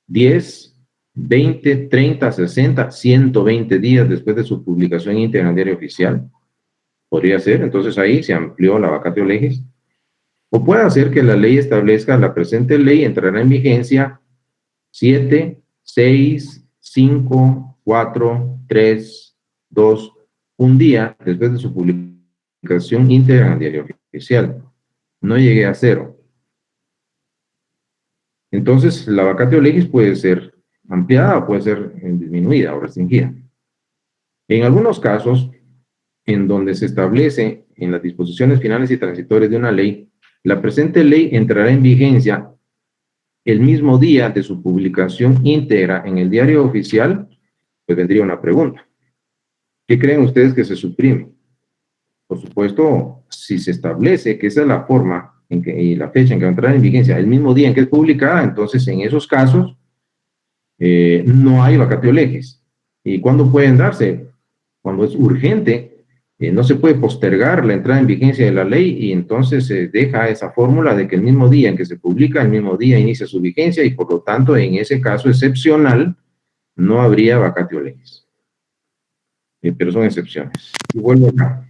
10, 20, 30, 60, 120 días después de su publicación íntegra en el diario oficial. Podría ser, entonces ahí se amplió la vacatio legis. O puede hacer que la ley establezca, la presente ley entrará en vigencia 7, 6, 5, 4, 3, 2, un día después de su publicación íntegra en el diario oficial. No llegué a 0. Entonces, la vacatio legis puede ser ampliada o puede ser disminuida o restringida. En algunos casos, en donde se establece en las disposiciones finales y transitorias de una ley, la presente ley entrará en vigencia el mismo día de su publicación íntegra en el diario oficial, pues vendría una pregunta. ¿Qué creen ustedes que se suprime? Por supuesto, si se establece que esa es la forma y la fecha en que va a entrar en vigencia el mismo día en que es publicada, entonces en esos casos no hay vacatio legis. ¿Y cuándo pueden darse? Cuando es urgente, no se puede postergar la entrada en vigencia de la ley y entonces se deja esa fórmula de que el mismo día en que se publica, el mismo día inicia su vigencia y por lo tanto en ese caso excepcional no habría vacatio legis. Pero son excepciones. Y vuelvo acá.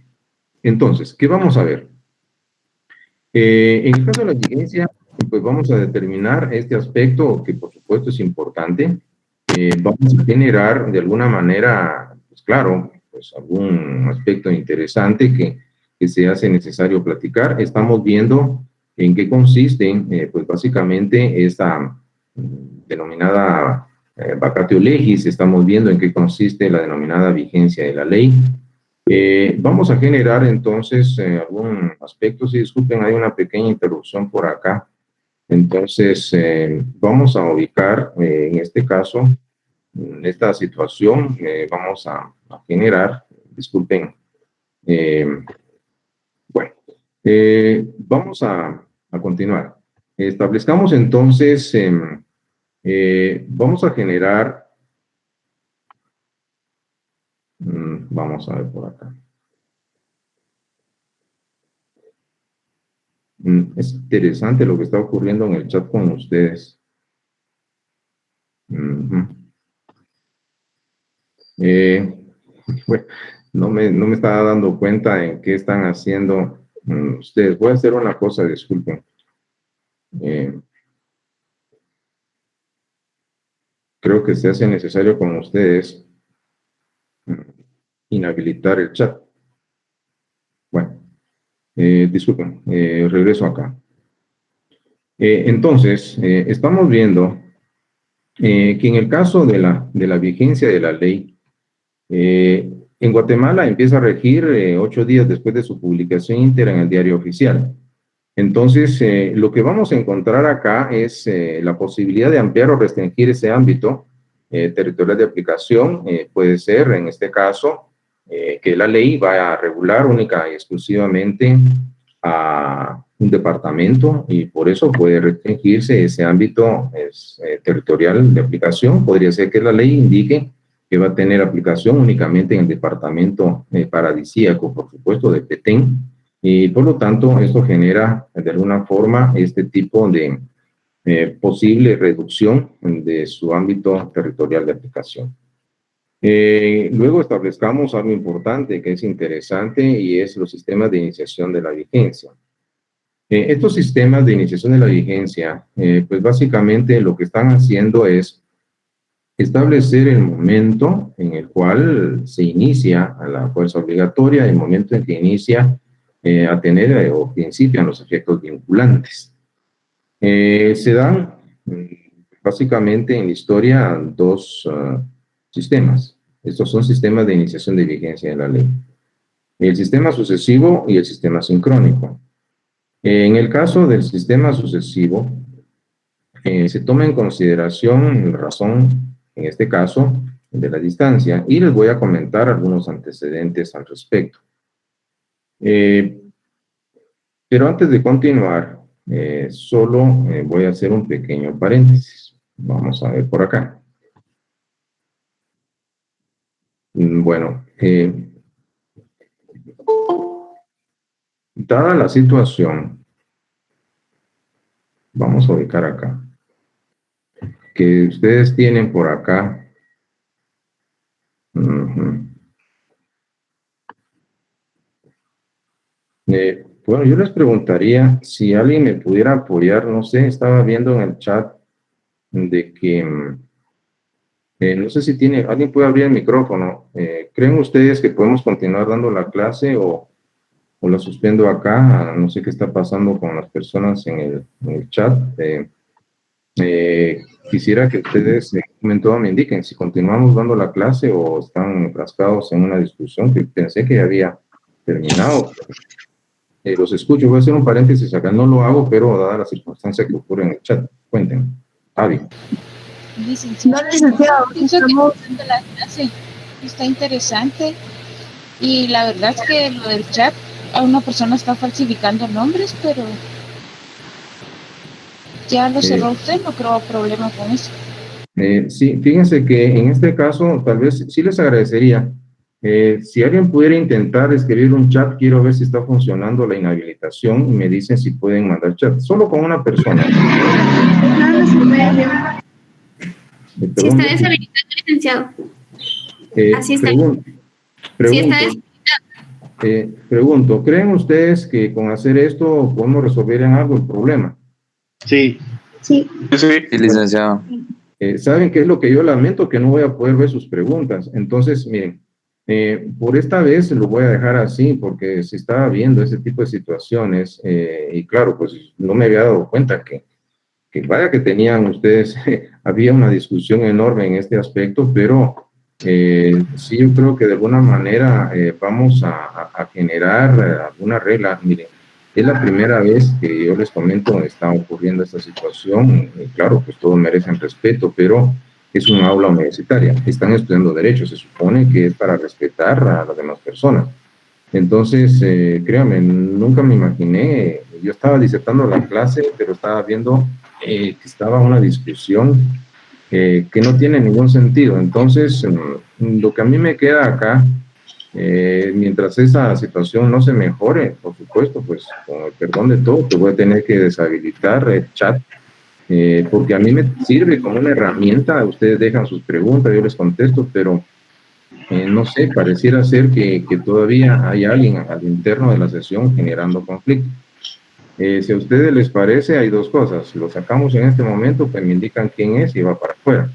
Entonces, ¿qué vamos a ver? En el caso de la vigencia, pues vamos a determinar este aspecto que por supuesto es importante. Vamos a generar de alguna manera, pues claro, pues algún aspecto interesante que se hace necesario platicar. Estamos viendo en qué consiste, pues básicamente esta denominada vacatio legis, estamos viendo en qué consiste la denominada vigencia de la ley. Vamos a generar entonces algún aspecto, si disculpen, hay una pequeña interrupción por acá. Entonces, vamos a ubicar, en este caso, esta situación, vamos a generar, disculpen, bueno, vamos a continuar. Establezcamos entonces, vamos a generar, vamos a ver por acá. Es interesante lo que está ocurriendo en el chat con ustedes. Bueno, no me estaba dando cuenta en qué están haciendo ustedes. Voy a hacer una cosa, disculpen. Creo que se hace necesario con ustedes inhabilitar el chat. Bueno, disculpen, regreso acá. Entonces, estamos viendo que en el caso de la vigencia de la ley, en Guatemala empieza a regir 8 días después de su publicación íntegra en el Diario Oficial. Entonces, lo que vamos a encontrar acá es la posibilidad de ampliar o restringir ese ámbito territorial de aplicación. Puede ser, en este caso, que la ley vaya a regular única y exclusivamente a un departamento y por eso puede restringirse ese ámbito territorial de aplicación. Podría ser que la ley indique que va a tener aplicación únicamente en el departamento paradisíaco, por supuesto, de Petén, y por lo tanto esto genera de alguna forma este tipo de posible reducción de su ámbito territorial de aplicación. Luego establezcamos algo importante que es interesante y es los sistemas de iniciación de la vigencia. Estos sistemas de iniciación de la vigencia, pues básicamente lo que están haciendo es establecer el momento en el cual se inicia a la fuerza obligatoria, el momento en que inicia a tener o principian los efectos vinculantes. Se dan básicamente en la historia dos sistemas. Estos son sistemas de iniciación de vigencia de la ley. El sistema sucesivo y el sistema sincrónico. En el caso del sistema sucesivo, se toma en consideración la razón, en este caso, de la distancia, y les voy a comentar algunos antecedentes al respecto. Pero antes de continuar, solo voy a hacer un pequeño paréntesis. Vamos a ver por acá. Bueno, dada la situación, vamos a ubicar acá, que ustedes tienen por acá. Bueno, yo les preguntaría si alguien me pudiera apoyar, no sé, estaba viendo en el chat de que, no sé si alguien puede abrir el micrófono. ¿Creen ustedes que podemos continuar dando la clase o la suspendo acá? No sé qué está pasando con las personas en el chat. Quisiera que ustedes en un momento me indiquen si continuamos dando la clase o están enfrascados en una discusión que pensé que ya había terminado. Los escucho, voy a hacer un paréntesis acá, no lo hago, pero dada la circunstancia que ocurre en el chat, cuéntenme. Avi. Licenciado, la clase está interesante y la verdad es que lo del chat, a una persona está falsificando nombres, pero ya lo cerró usted, no creo problema con eso. Sí, fíjense que en este caso tal vez sí les agradecería si alguien pudiera intentar escribir un chat. Quiero ver si está funcionando la inhabilitación y me dicen si pueden mandar chat, solo con una persona. Si está deshabilitado, licenciado. Así está. Pregunto, ¿creen ustedes que con hacer esto podemos resolver en algo el problema? Sí. Sí. Sí, licenciado. ¿Saben qué es lo que yo lamento? Que no voy a poder ver sus preguntas. Entonces, miren, por esta vez lo voy a dejar así, porque se estaba viendo ese tipo de situaciones, y claro, pues no me había dado cuenta que vaya que tenían ustedes, había una discusión enorme en este aspecto, pero sí, yo creo que de alguna manera vamos a generar alguna regla. Miren, es la primera vez que yo les comento está ocurriendo esta situación, y claro, pues todos merecen respeto, pero es una aula universitaria, están estudiando derecho, se supone que es para respetar a las demás personas. Entonces, créanme, nunca me imaginé, yo estaba disertando la clase, pero estaba viendo que estaba una discusión que no tiene ningún sentido. Entonces, lo que a mí me queda acá Mientras esa situación no se mejore, por supuesto, pues con el perdón de todo, pues voy a tener que deshabilitar el chat, porque a mí me sirve como una herramienta. Ustedes dejan sus preguntas, yo les contesto, pero no sé, pareciera ser que todavía hay alguien al interno de la sesión generando conflicto. Si a ustedes les parece, hay dos cosas: lo sacamos en este momento, pues me indican quién es y va para afuera,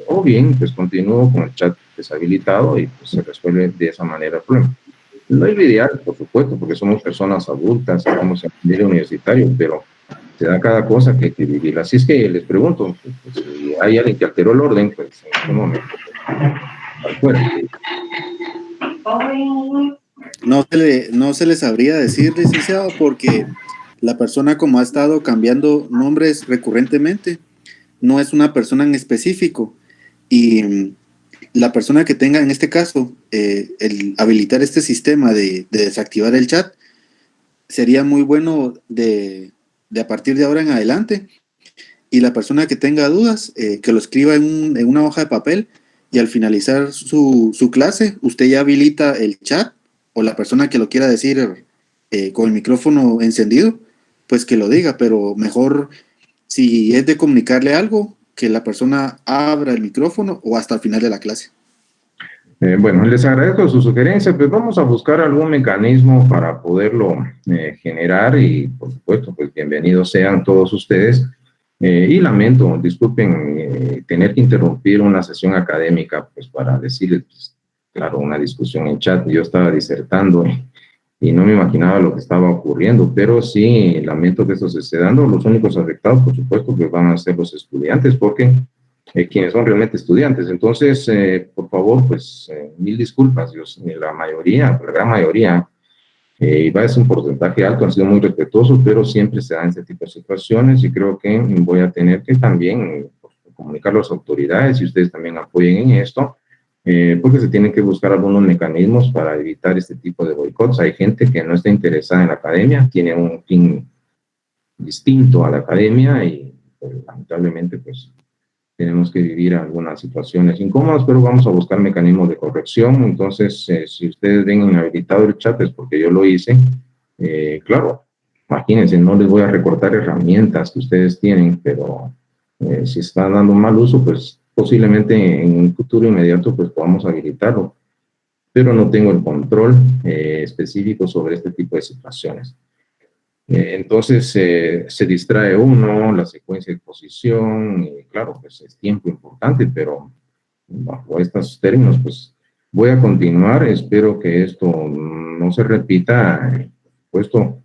o bien pues continúo con el chat deshabilitado y pues se resuelve de esa manera el problema. No es lo ideal, por supuesto, porque somos personas adultas, estamos en nivel universitario, pero se da cada cosa que hay que vivir. Así es que les pregunto, pues, si hay alguien que alteró el orden, pues en este momento para afuera. No se les sabría decir, licenciado, porque la persona, como ha estado cambiando nombres recurrentemente, no es una persona en específico, y la persona que tenga en este caso el habilitar este sistema de desactivar el chat sería muy bueno de a partir de ahora en adelante. Y la persona que tenga dudas, que lo escriba en una hoja de papel, y al finalizar su clase, usted ya habilita el chat, o la persona que lo quiera decir con el micrófono encendido, pues que lo diga, pero mejor, si es de comunicarle algo, que la persona abra el micrófono o hasta el final de la clase. Bueno, les agradezco su sugerencia, pues vamos a buscar algún mecanismo para poderlo generar, y por supuesto, pues bienvenidos sean todos ustedes. Y lamento, disculpen tener que interrumpir una sesión académica, pues para decirles, pues, claro, una discusión en chat. Yo estaba disertando y no me imaginaba lo que estaba ocurriendo, pero sí lamento que esto se esté dando. Los únicos afectados, por supuesto, que van a ser los estudiantes, porque quienes son realmente estudiantes. Entonces, por favor, pues mil disculpas. La mayoría, la gran mayoría, y va a ser un porcentaje alto, han sido muy respetuosos, pero siempre se dan este tipo de situaciones, y creo que voy a tener que también comunicar a las autoridades, y ustedes también apoyen en esto, porque se tienen que buscar algunos mecanismos para evitar este tipo de boicots. Hay gente que no está interesada en la academia, tiene un fin distinto a la academia, y pues, lamentablemente pues tenemos que vivir algunas situaciones incómodas, pero vamos a buscar mecanismos de corrección. Entonces, si ustedes ven inhabilitado el chat, es porque yo lo hice. Claro, imagínense, no les voy a recortar herramientas que ustedes tienen, pero si están dando mal uso, pues posiblemente en un futuro inmediato pues podamos habilitarlo, pero no tengo el control específico sobre este tipo de situaciones. Entonces se distrae uno, la secuencia de exposición, y claro, pues es tiempo importante, pero bajo estos términos, pues voy a continuar. Espero que esto no se repita, puesto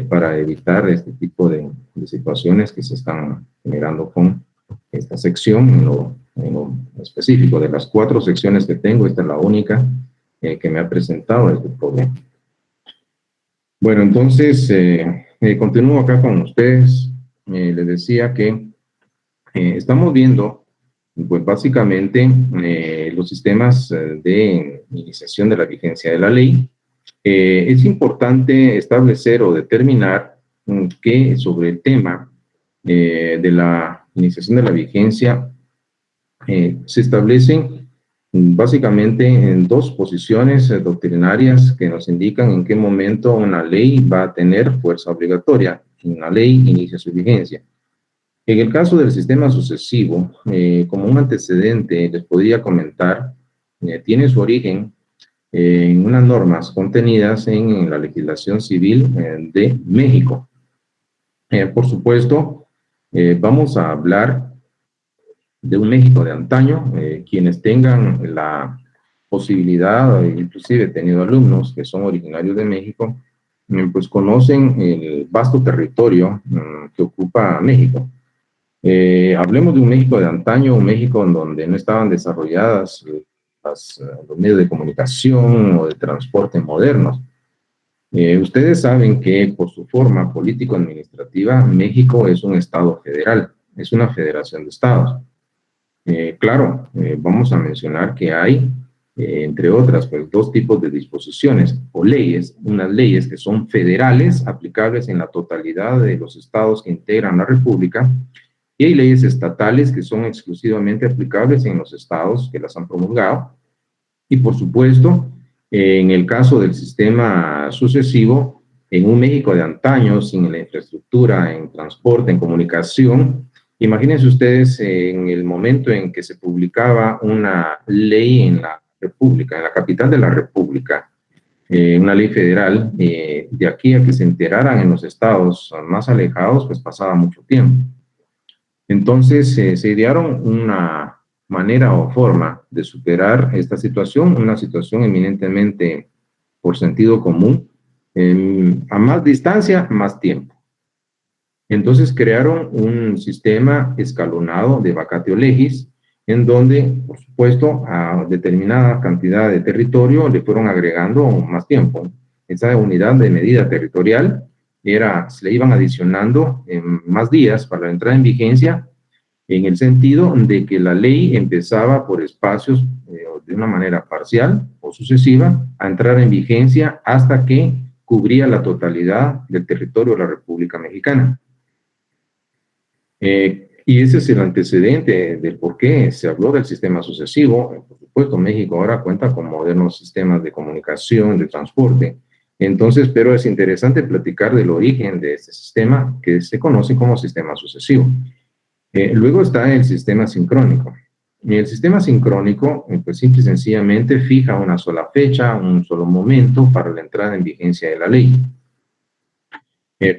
para evitar este tipo de situaciones que se están generando con esta sección. En lo específico, de las 4 secciones que tengo, esta es la única que me ha presentado este problema. Bueno, entonces, continúo acá con ustedes. Les decía que estamos viendo, pues básicamente, los sistemas de iniciación de la vigencia de la ley. Es importante establecer o determinar que sobre el tema de la iniciación de la vigencia se establecen básicamente en 2 posiciones doctrinarias que nos indican en qué momento una ley va a tener fuerza obligatoria. Una ley inicia su vigencia. En el caso del sistema sucesivo, como un antecedente, les podría comentar, tiene su origen en unas normas contenidas en la legislación civil de México. Por supuesto, vamos a hablar de un México de antaño. Quienes tengan la posibilidad, inclusive he tenido alumnos que son originarios de México, pues conocen el vasto territorio que ocupa México. Hablemos de un México de antaño, un México en donde no estaban desarrolladas los medios de comunicación o de transporte modernos. Ustedes saben que por su forma político-administrativa, México es un estado federal, es una federación de estados. Claro, vamos a mencionar que hay, entre otras, pues 2 tipos de disposiciones o leyes: unas leyes que son federales, aplicables en la totalidad de los estados que integran la República, y hay leyes estatales que son exclusivamente aplicables en los estados que las han promulgado. Y por supuesto, En el caso del sistema sucesivo, en un México de antaño, sin la infraestructura en transporte, en comunicación, imagínense ustedes en el momento en que se publicaba una ley en la República, en la capital de la República, una ley federal, de aquí a que se enteraran en los estados más alejados, pues pasaba mucho tiempo. Entonces se idearon una manera o forma de superar esta situación, una situación eminentemente por sentido común, a más distancia, más tiempo. Entonces crearon un sistema escalonado de vacatio legis, en donde, por supuesto, a determinada cantidad de territorio le fueron agregando más tiempo. Esa unidad de medida territorial se le iban adicionando más días para la entrada en vigencia, en el sentido de que la ley empezaba por espacios de una manera parcial o sucesiva a entrar en vigencia hasta que cubría la totalidad del territorio de la República Mexicana. Y ese es el antecedente del por qué se habló del sistema sucesivo. Por supuesto, México ahora cuenta con modernos sistemas de comunicación, de transporte. Entonces, pero es interesante platicar del origen de este sistema que se conoce como sistema sucesivo. Luego está el sistema sincrónico. Y el sistema sincrónico, pues simple y sencillamente fija una sola fecha, un solo momento para la entrada en vigencia de la ley.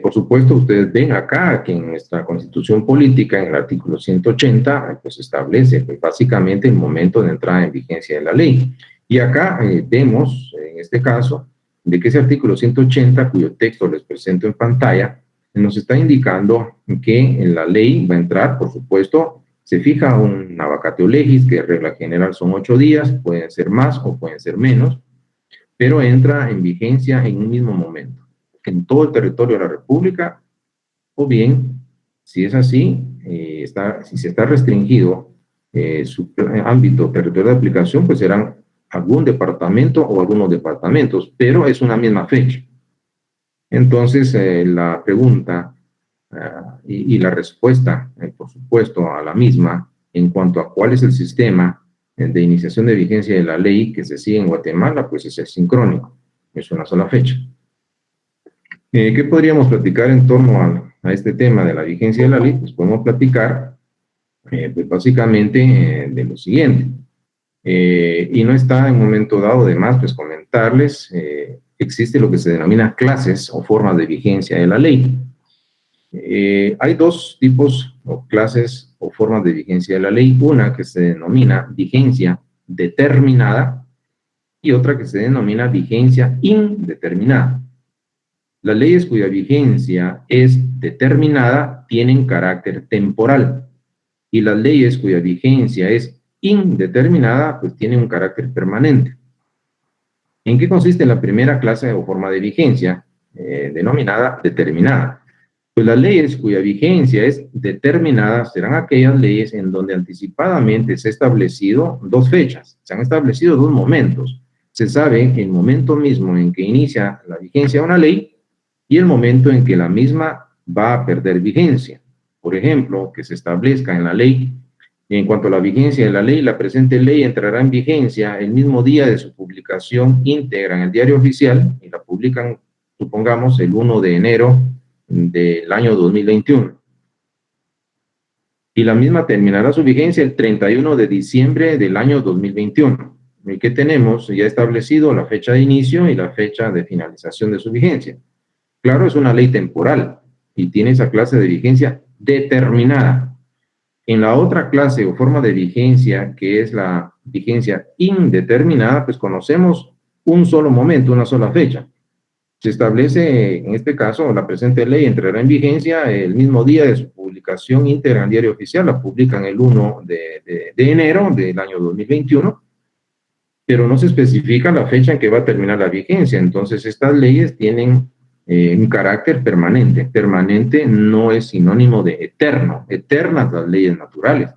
Por supuesto, ustedes ven acá que en nuestra Constitución Política, en el artículo 180, pues establece pues, básicamente el momento de entrada en vigencia de la ley. Y acá vemos, en este caso, de que ese artículo 180, cuyo texto les presento en pantalla, nos está indicando que en la ley va a entrar, por supuesto, se fija una vacatio legis, que en regla general son 8 días, pueden ser más o pueden ser menos, pero entra en vigencia en un mismo momento, en todo el territorio de la República, o bien, si es así, si se está restringido su ámbito territorial de aplicación, pues serán algún departamento o algunos departamentos, pero es una misma fecha. Entonces, la pregunta y la respuesta, por supuesto, a la misma, en cuanto a cuál es el sistema de iniciación de vigencia de la ley que se sigue en Guatemala, pues es el sincrónico, es una sola fecha. ¿Qué podríamos platicar en torno a este tema de la vigencia de la ley? Pues podemos platicar, pues básicamente, de lo siguiente. Y no está en un momento dado de más, pues comentarles, existe lo que se denomina clases o formas de vigencia de la ley. Hay dos tipos o clases o formas de vigencia de la ley, una que se denomina vigencia determinada y otra que se denomina vigencia indeterminada. Las leyes cuya vigencia es determinada tienen carácter temporal y las leyes cuya vigencia es indeterminada pues tienen un carácter permanente. ¿En qué consiste la primera clase o forma de vigencia denominada determinada? Pues las leyes cuya vigencia es determinada serán aquellas leyes en donde anticipadamente se ha establecido dos fechas, se han establecido dos momentos. Se sabe el momento mismo en que inicia la vigencia de una ley y el momento en que la misma va a perder vigencia. Por ejemplo, que se establezca en la ley, en cuanto a la vigencia de la ley, la presente ley entrará en vigencia el mismo día de su publicación íntegra en el diario oficial y la publican, supongamos, el 1 de enero del año 2021. Y la misma terminará su vigencia el 31 de diciembre del año 2021. ¿Y qué tenemos? Ya establecido la fecha de inicio y la fecha de finalización de su vigencia. Claro, es una ley temporal y tiene esa clase de vigencia determinada. En la otra clase o forma de vigencia, que es la vigencia indeterminada, pues conocemos un solo momento, una sola fecha. Se establece, en este caso, la presente ley entrará en vigencia el mismo día de su publicación íntegra en el diario oficial, la publican el 1 de enero del año 2021, pero no se especifica la fecha en que va a terminar la vigencia. Entonces, estas leyes tienen un carácter permanente. Permanente no es sinónimo de eterno. Eternas las leyes naturales.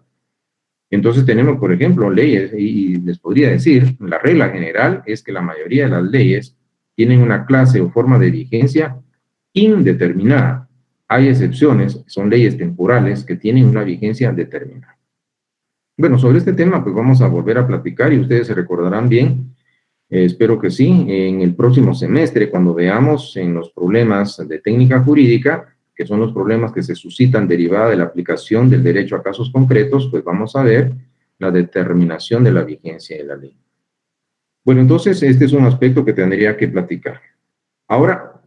Entonces tenemos, por ejemplo, leyes, y les podría decir, la regla general es que la mayoría de las leyes tienen una clase o forma de vigencia indeterminada. Hay excepciones, son leyes temporales que tienen una vigencia determinada. Bueno, sobre este tema pues vamos a volver a platicar y ustedes se recordarán bien Espero que sí. En el próximo semestre, cuando veamos en los problemas de técnica jurídica, que son los problemas que se suscitan derivada de la aplicación del derecho a casos concretos, pues vamos a ver la determinación de la vigencia de la ley. Bueno, entonces este es un aspecto que tendría que platicar. Ahora,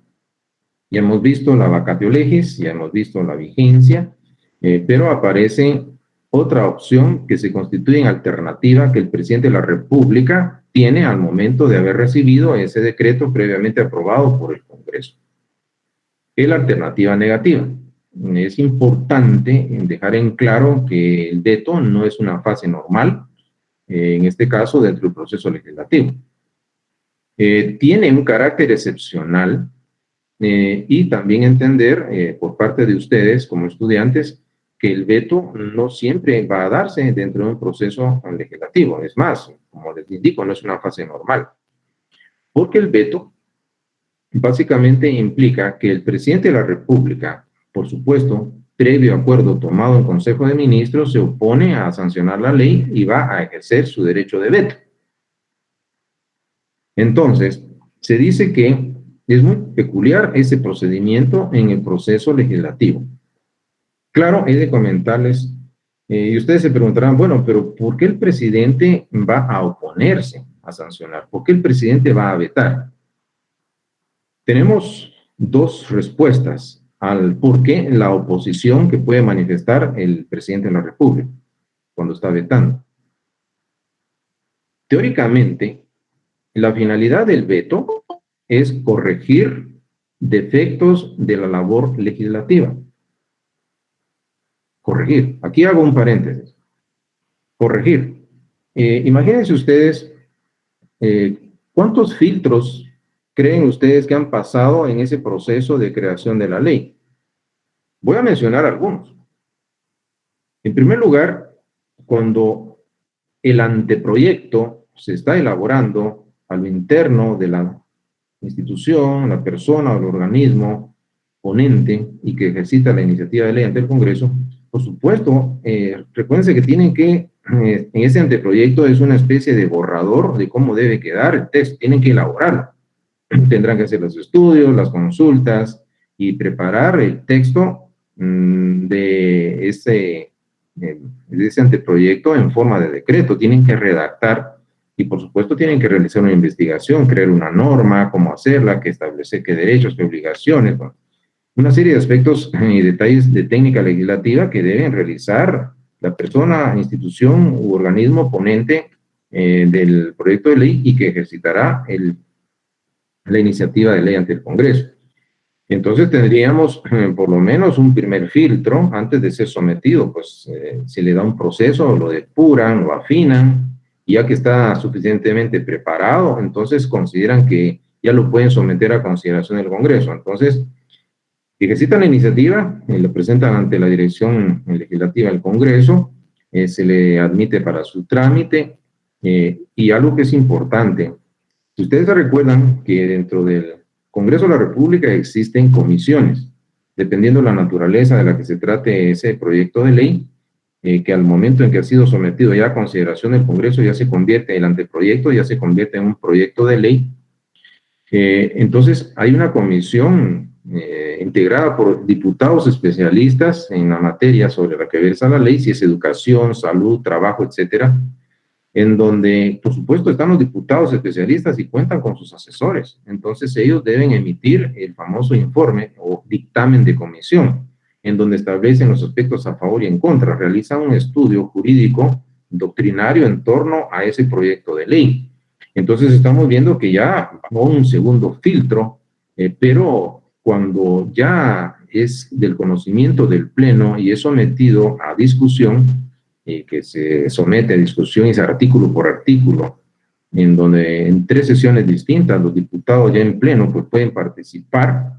ya hemos visto la vacatio legis, ya hemos visto la vigencia, pero aparece otra opción que se constituye en alternativa que el presidente de la República tiene al momento de haber recibido ese decreto previamente aprobado por el Congreso. Es la alternativa negativa. Es importante dejar en claro que el veto no es una fase normal, en este caso dentro del proceso legislativo. Tiene un carácter excepcional y también entender por parte de ustedes como estudiantes que el veto no siempre va a darse dentro de un proceso legislativo. Es más, como les indico, no es una fase normal. Porque el veto básicamente implica que el presidente de la República, por supuesto, previo acuerdo tomado en Consejo de Ministros, se opone a sancionar la ley y va a ejercer su derecho de veto. Entonces, se dice que es muy peculiar ese procedimiento en el proceso legislativo. Claro, he de comentarles, y ustedes se preguntarán, bueno, pero ¿por qué el presidente va a oponerse a sancionar? ¿Por qué el presidente va a vetar? Tenemos dos respuestas al por qué la oposición que puede manifestar el presidente de la República cuando está vetando. Teóricamente, la finalidad del veto es corregir defectos de la labor legislativa. Corregir. Aquí hago un paréntesis. Corregir. Imagínense ustedes cuántos filtros creen ustedes que han pasado en ese proceso de creación de la ley. Voy a mencionar algunos. En primer lugar, cuando el anteproyecto se está elaborando a lo interno de la institución, la persona o el organismo ponente y que ejercita la iniciativa de ley ante el Congreso, por supuesto, recuérdense que tienen que, en ese anteproyecto es una especie de borrador de cómo debe quedar el texto, tienen que elaborarlo. Tendrán que hacer los estudios, las consultas y preparar el texto de ese anteproyecto en forma de decreto. Tienen que redactar y, por supuesto, tienen que realizar una investigación, crear una norma, cómo hacerla, que establece qué derechos, qué obligaciones, bueno, una serie de aspectos y detalles de técnica legislativa que deben realizar la persona, institución u organismo ponente del proyecto de ley y que ejercitará la iniciativa de ley ante el Congreso. Entonces tendríamos por lo menos un primer filtro antes de ser sometido, pues se le da un proceso, lo depuran, lo afinan, y ya que está suficientemente preparado, entonces consideran que ya lo pueden someter a consideración del Congreso. Entonces, ejercitan la iniciativa, la presentan ante la dirección legislativa del Congreso, se le admite para su trámite, y algo que es importante, si ustedes se recuerdan que dentro del Congreso de la República existen comisiones, dependiendo de la naturaleza de la que se trate ese proyecto de ley, que al momento en que ha sido sometido ya a consideración del Congreso ya se convierte, el anteproyecto ya se convierte en un proyecto de ley. Entonces hay una comisión integrada por diputados especialistas en la materia sobre la que versa la ley, si es educación, salud, trabajo, etcétera, en donde, por supuesto, están los diputados especialistas y cuentan con sus asesores. Entonces, ellos deben emitir el famoso informe o dictamen de comisión, en donde establecen los aspectos a favor y en contra, realizan un estudio jurídico doctrinario en torno a ese proyecto de ley. Entonces, estamos viendo que ya va un segundo filtro, pero cuando ya es del conocimiento del Pleno y es sometido a discusión, que se somete a discusión y es artículo por artículo, en donde en 3 sesiones distintas los diputados ya en pleno pues pueden participar,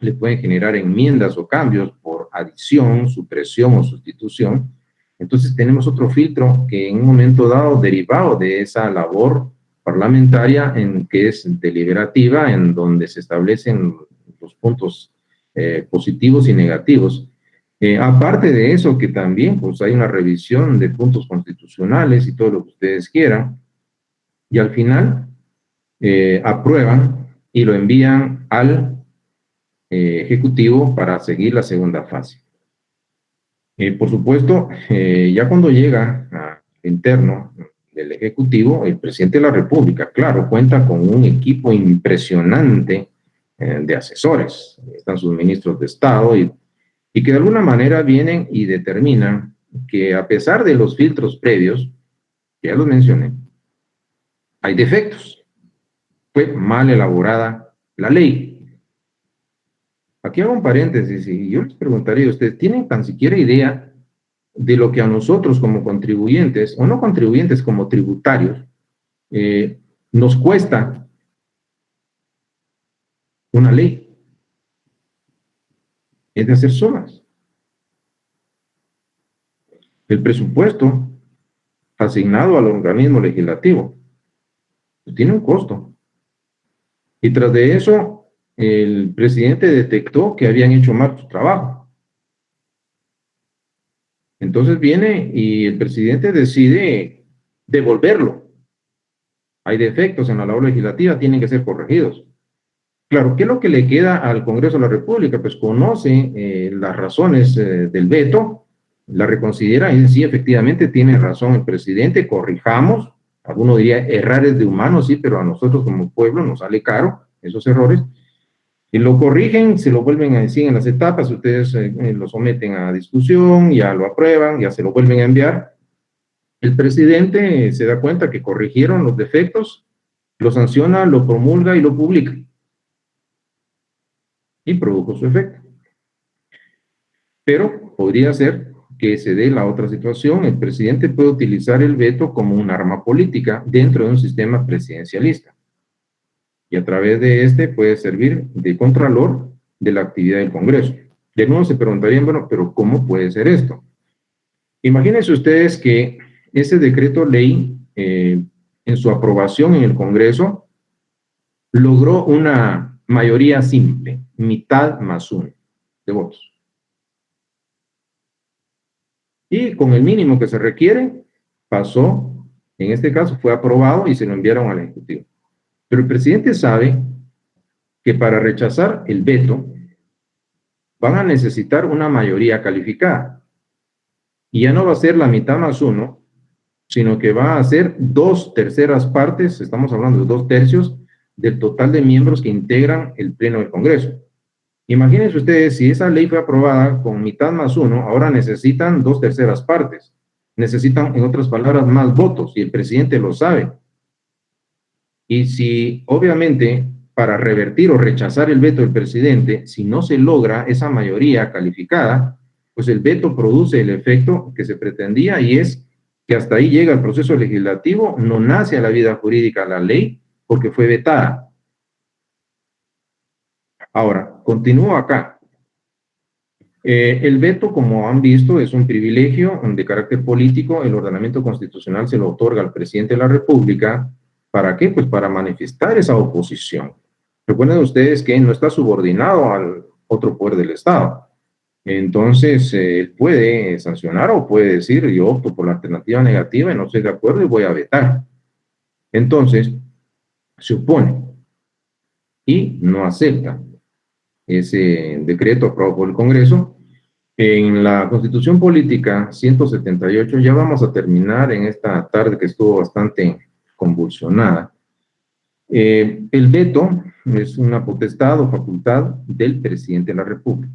le pueden generar enmiendas o cambios por adición, supresión o sustitución. Entonces tenemos otro filtro que en un momento dado, derivado de esa labor parlamentaria en que es deliberativa, en donde se establecen los puntos positivos y negativos. Aparte de eso, que también pues hay una revisión de puntos constitucionales y todo lo que ustedes quieran, y al final aprueban y lo envían al Ejecutivo para seguir la segunda fase. Por supuesto, ya cuando llega al interno del Ejecutivo, el presidente de la República, claro, cuenta con un equipo impresionante de asesores. Están sus ministros de Estado y que de alguna manera vienen y determinan que a pesar de los filtros previos, que ya los mencioné, hay defectos. Fue mal elaborada la ley. Aquí hago un paréntesis y yo les preguntaría a ustedes, ¿tienen tan siquiera idea de lo que a nosotros como contribuyentes, o no contribuyentes, como tributarios, nos cuesta una ley? Es de hacer sumas. El presupuesto asignado al organismo legislativo tiene un costo. Y tras de eso, el presidente detectó que habían hecho mal su trabajo. Entonces viene y el presidente decide devolverlo. Hay defectos en la labor legislativa, tienen que ser corregidos. Claro, ¿qué es lo que le queda al Congreso de la República? Pues conoce las razones del veto, la reconsidera y sí, efectivamente tiene razón el presidente, corrijamos. Alguno diría errores de humanos, sí, pero a nosotros como pueblo nos sale caro esos errores. Y lo corrigen, se lo vuelven a decir en las etapas, ustedes lo someten a discusión, ya lo aprueban, ya se lo vuelven a enviar. El presidente se da cuenta que corrigieron los defectos, lo sanciona, lo promulga y lo publica. Y produjo su efecto. Pero podría ser que se dé la otra situación. El presidente puede utilizar el veto como un arma política dentro de un sistema presidencialista. Y a través de este puede servir de contralor de la actividad del Congreso. De nuevo se preguntarían, bueno, pero ¿cómo puede ser esto? Imagínense ustedes que ese decreto ley, en su aprobación en el Congreso, logró una mayoría simple, mitad más uno de votos. Y con el mínimo que se requiere, pasó, en este caso fue aprobado y se lo enviaron al Ejecutivo. Pero el presidente sabe que para rechazar el veto van a necesitar una mayoría calificada. Y ya no va a ser la mitad más uno, sino que va a ser 2/3 partes, estamos hablando de 2/3 del total de miembros que integran el Pleno del Congreso. Imagínense ustedes, si esa ley fue aprobada con mitad más uno, ahora necesitan 2/3 partes. Necesitan, en otras palabras, más votos, y el presidente lo sabe. Y si, obviamente, para revertir o rechazar el veto del presidente, si no se logra esa mayoría calificada, pues el veto produce el efecto que se pretendía, y es que hasta ahí llega el proceso legislativo, no nace a la vida jurídica la ley, porque fue vetada. Ahora, continúo acá. El veto, como han visto, es un privilegio de carácter político. El ordenamiento constitucional se lo otorga al presidente de la República. ¿Para qué? Pues para manifestar esa oposición. Recuerden ustedes que no está subordinado al otro poder del Estado. Entonces, él puede sancionar o puede decir, yo opto por la alternativa negativa y no estoy de acuerdo y voy a vetar. Entonces, se opone y no acepta ese decreto aprobado por el Congreso. En la Constitución Política 178, ya vamos a terminar en esta tarde que estuvo bastante convulsionada. El veto es una potestad o facultad del presidente de la República.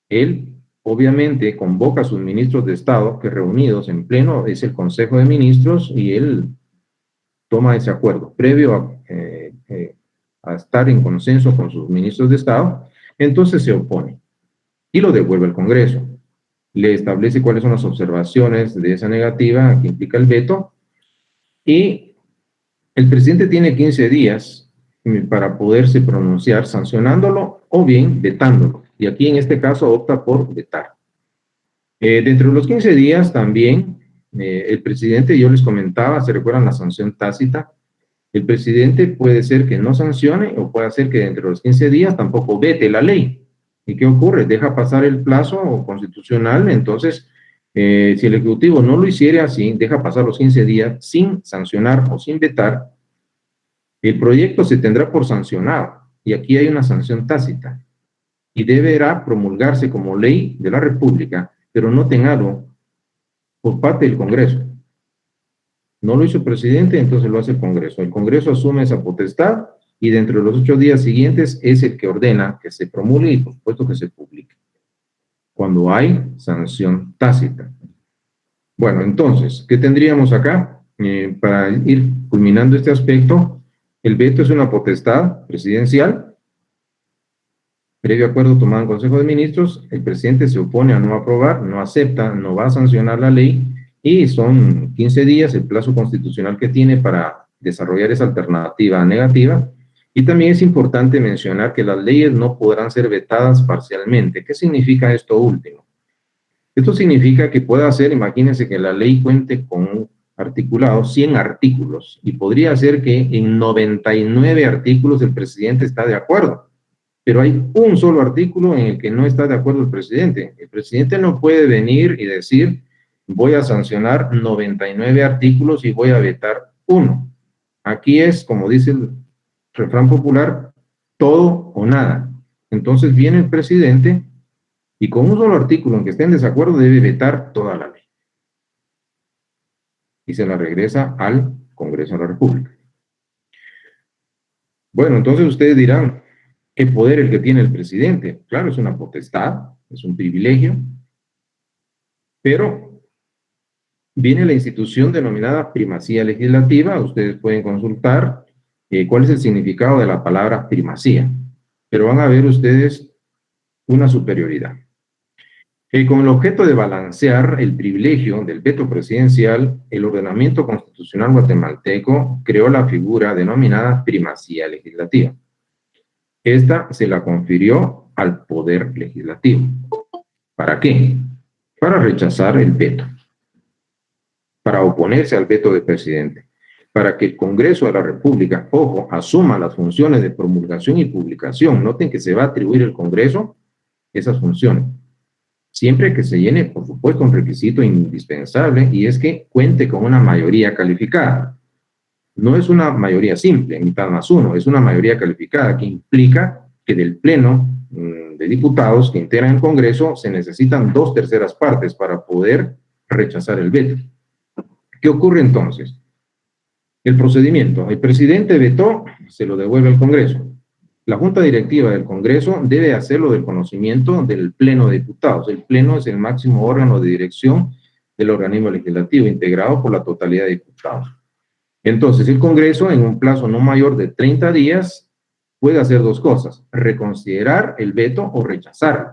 Él, obviamente, convoca a sus ministros de Estado, que reunidos en pleno es el Consejo de Ministros, y él toma ese acuerdo previo a estar en consenso con sus ministros de Estado. Entonces se opone y lo devuelve al Congreso. Le establece cuáles son las observaciones de esa negativa que implica el veto, y el presidente tiene 15 días para poderse pronunciar sancionándolo o bien vetándolo. Y aquí en este caso opta por vetar. Dentro de los 15 días también el presidente, yo les comentaba, se recuerdan la sanción tácita. El presidente puede ser que no sancione o puede ser que dentro de los 15 días tampoco vete la ley. ¿Y qué ocurre? Deja pasar el plazo constitucional. Entonces, si el Ejecutivo no lo hiciera así, deja pasar los 15 días sin sancionar o sin vetar, El proyecto se tendrá por sancionado, y aquí hay una sanción tácita, y deberá promulgarse como ley de la República, pero notenlo, por parte del Congreso. No lo hizo el presidente, entonces lo hace el Congreso. El Congreso asume esa potestad, y dentro de los 8 días siguientes es el que ordena que se promulgue y, por supuesto, que se publique, cuando hay sanción tácita. Bueno, entonces, ¿qué tendríamos acá? Para ir culminando este aspecto, el veto es una potestad presidencial. Previo acuerdo tomado en Consejo de Ministros, el presidente se opone a no aprobar, no acepta, no va a sancionar la ley, y son 15 días el plazo constitucional que tiene para desarrollar esa alternativa negativa. Y también es importante mencionar que las leyes no podrán ser vetadas parcialmente. ¿Qué significa esto último? Esto significa que pueda ser, imagínense que la ley cuente con un articulado, 100 artículos, y podría ser que en 99 artículos el presidente está de acuerdo, pero hay un solo artículo en el que no está de acuerdo el presidente. El presidente no puede venir y decir, voy a sancionar 99 artículos y voy a vetar uno. Aquí es, como dice el refrán popular, todo o nada. Entonces viene el presidente y con un solo artículo en que esté en desacuerdo debe vetar toda la ley. Y se la regresa al Congreso de la República. Bueno, entonces ustedes dirán, ¿qué poder el que tiene el presidente? Claro, es una potestad, es un privilegio, pero viene la institución denominada primacía legislativa. Ustedes pueden consultar cuál es el significado de la palabra primacía, pero van a ver ustedes una superioridad. Con el objeto de balancear el privilegio del veto presidencial, el ordenamiento constitucional guatemalteco creó la figura denominada primacía legislativa. Esta se la confirió al Poder Legislativo. ¿Para qué? Para rechazar el veto, para oponerse al veto del presidente, para que el Congreso de la República, ojo, asuma las funciones de promulgación y publicación. Noten que se va a atribuir al Congreso esas funciones, siempre que se llene, por supuesto, un requisito indispensable, y es que cuente con una mayoría calificada. No es una mayoría simple, mitad más uno, es una mayoría calificada, que implica que del Pleno de diputados que integran el Congreso se necesitan 2/3 partes para poder rechazar el veto. ¿Qué ocurre entonces? El procedimiento: el presidente vetó, se lo devuelve al Congreso. La Junta Directiva del Congreso debe hacerlo del conocimiento del Pleno de Diputados. El Pleno es el máximo órgano de dirección del organismo legislativo, integrado por la totalidad de diputados. Entonces, el Congreso, en un plazo no mayor de 30 días, puede hacer dos cosas: reconsiderar el veto o rechazarlo.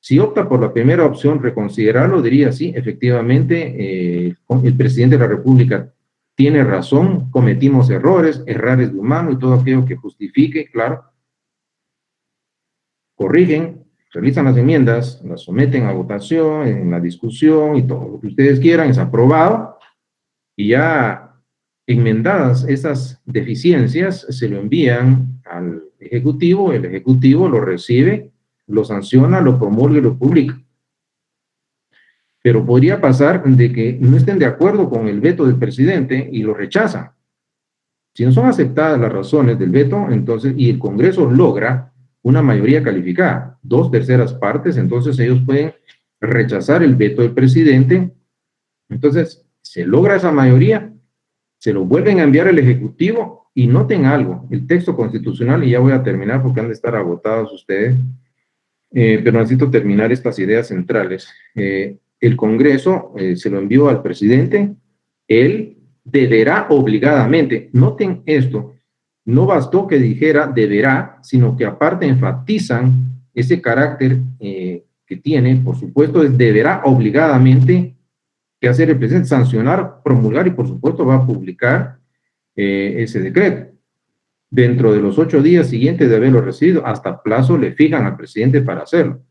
Si opta por la primera opción, reconsiderarlo, diría sí, efectivamente, el presidente de la República tiene razón, cometimos errores de humano y todo aquello que justifique, claro. Corrigen, realizan las enmiendas, las someten a votación, en la discusión y todo lo que ustedes quieran, es aprobado, y ya enmendadas esas deficiencias se lo envían al Ejecutivo, el Ejecutivo lo recibe, lo sanciona, lo promulga y lo publica. Pero podría pasar de que no estén de acuerdo con el veto del presidente y lo rechazan. Si no son aceptadas las razones del veto, entonces, y el Congreso logra una mayoría calificada, 2/3 partes, entonces ellos pueden rechazar el veto del presidente. Entonces, se logra esa mayoría, se lo vuelven a enviar al Ejecutivo, y noten algo, el texto constitucional, y ya voy a terminar porque han de estar agotados ustedes, pero necesito terminar estas ideas centrales. El Congreso se lo envió al presidente, él deberá obligadamente, noten esto, no bastó que dijera deberá, sino que aparte enfatizan ese carácter que tiene, por supuesto, es deberá obligadamente que hacer el presidente: sancionar, promulgar y por supuesto va a publicar ese decreto. Dentro de los 8 días siguientes de haberlo recibido, hasta plazo le fijan al presidente para hacerlo.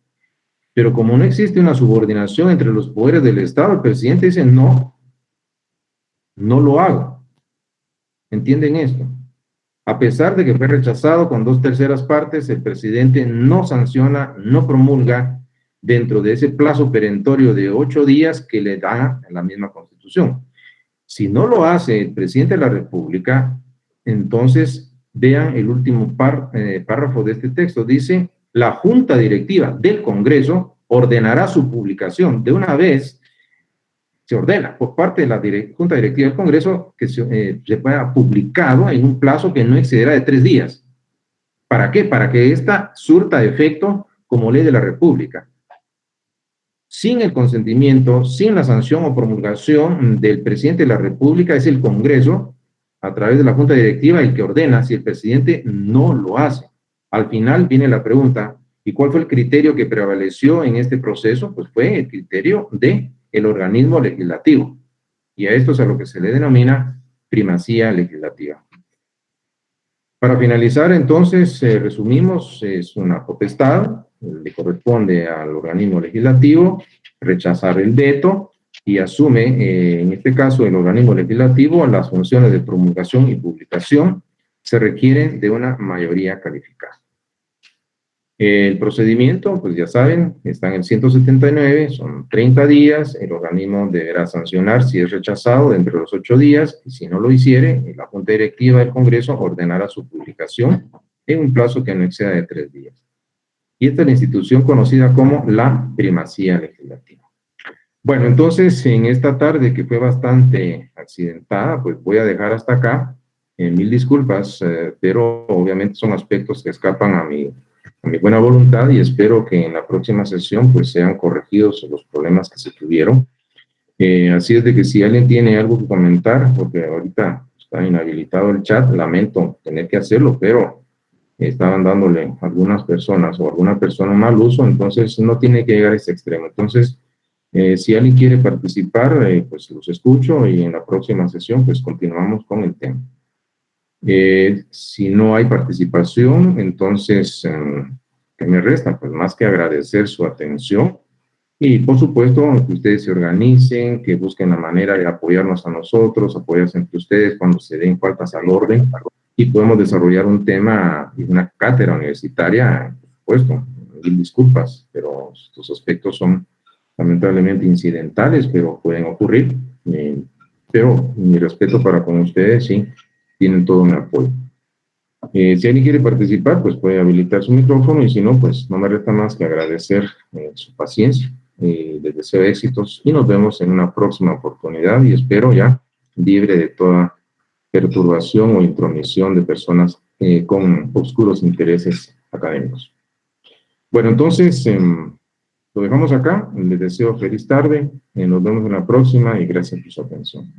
Pero como no existe una subordinación entre los poderes del Estado, el presidente dice no lo hago. ¿Entienden esto? A pesar de que fue rechazado con 2/3 partes, el presidente no sanciona, no promulga dentro de ese plazo perentorio de 8 días que le da la misma Constitución. Si no lo hace el presidente de la República, entonces vean el último párrafo de este texto. Dice, la Junta Directiva del Congreso ordenará su publicación. De una vez se ordena por parte de la Junta Directiva del Congreso que se pueda publicado en un plazo que no excederá de 3 días. ¿Para qué? Para que esta surta efecto como ley de la República. Sin el consentimiento, sin la sanción o promulgación del presidente de la República, es el Congreso, a través de la Junta Directiva, el que ordena si el presidente no lo hace. Al final viene la pregunta, ¿y cuál fue el criterio que prevaleció en este proceso? Pues fue el criterio del organismo legislativo. Y a esto es a lo que se le denomina primacía legislativa. Para finalizar, entonces, resumimos, es una potestad, le corresponde al organismo legislativo rechazar el veto y asume, en este caso, el organismo legislativo las funciones de promulgación y publicación. Se requieren de una mayoría calificada. El procedimiento, pues ya saben, está en el 179, son 30 días, el organismo deberá sancionar si es rechazado dentro de los 8 días, y si no lo hiciere, la Junta Directiva del Congreso ordenará su publicación en un plazo que no exceda de 3 días. Y esta es la institución conocida como la primacía legislativa. Bueno, entonces, en esta tarde que fue bastante accidentada, pues voy a dejar hasta acá. Mil disculpas, pero obviamente son aspectos que escapan a mi buena voluntad y espero que en la próxima sesión pues sean corregidos los problemas que se tuvieron. Así es de que si alguien tiene algo que comentar, porque ahorita está inhabilitado el chat, lamento tener que hacerlo, pero estaban dándole a algunas personas o alguna persona mal uso, entonces no tiene que llegar a ese extremo. Entonces, si alguien quiere participar, pues los escucho y en la próxima sesión pues continuamos con el tema. Si no hay participación, entonces, ¿qué me resta? Pues más que agradecer su atención y, por supuesto, que ustedes se organicen, que busquen la manera de apoyarnos a nosotros, apoyarse entre ustedes cuando se den faltas al orden y podemos desarrollar un tema y una cátedra universitaria, por supuesto. Mil disculpas, pero estos aspectos son lamentablemente incidentales, pero pueden ocurrir. Pero mi respeto para con ustedes, sí. Tienen todo mi apoyo. Si alguien quiere participar, pues puede habilitar su micrófono y si no, pues no me resta más que agradecer su paciencia. Les deseo éxitos y nos vemos en una próxima oportunidad y espero ya libre de toda perturbación o intromisión de personas con oscuros intereses académicos. Bueno, entonces lo dejamos acá. Les deseo feliz tarde. Nos vemos en la próxima y gracias por su atención.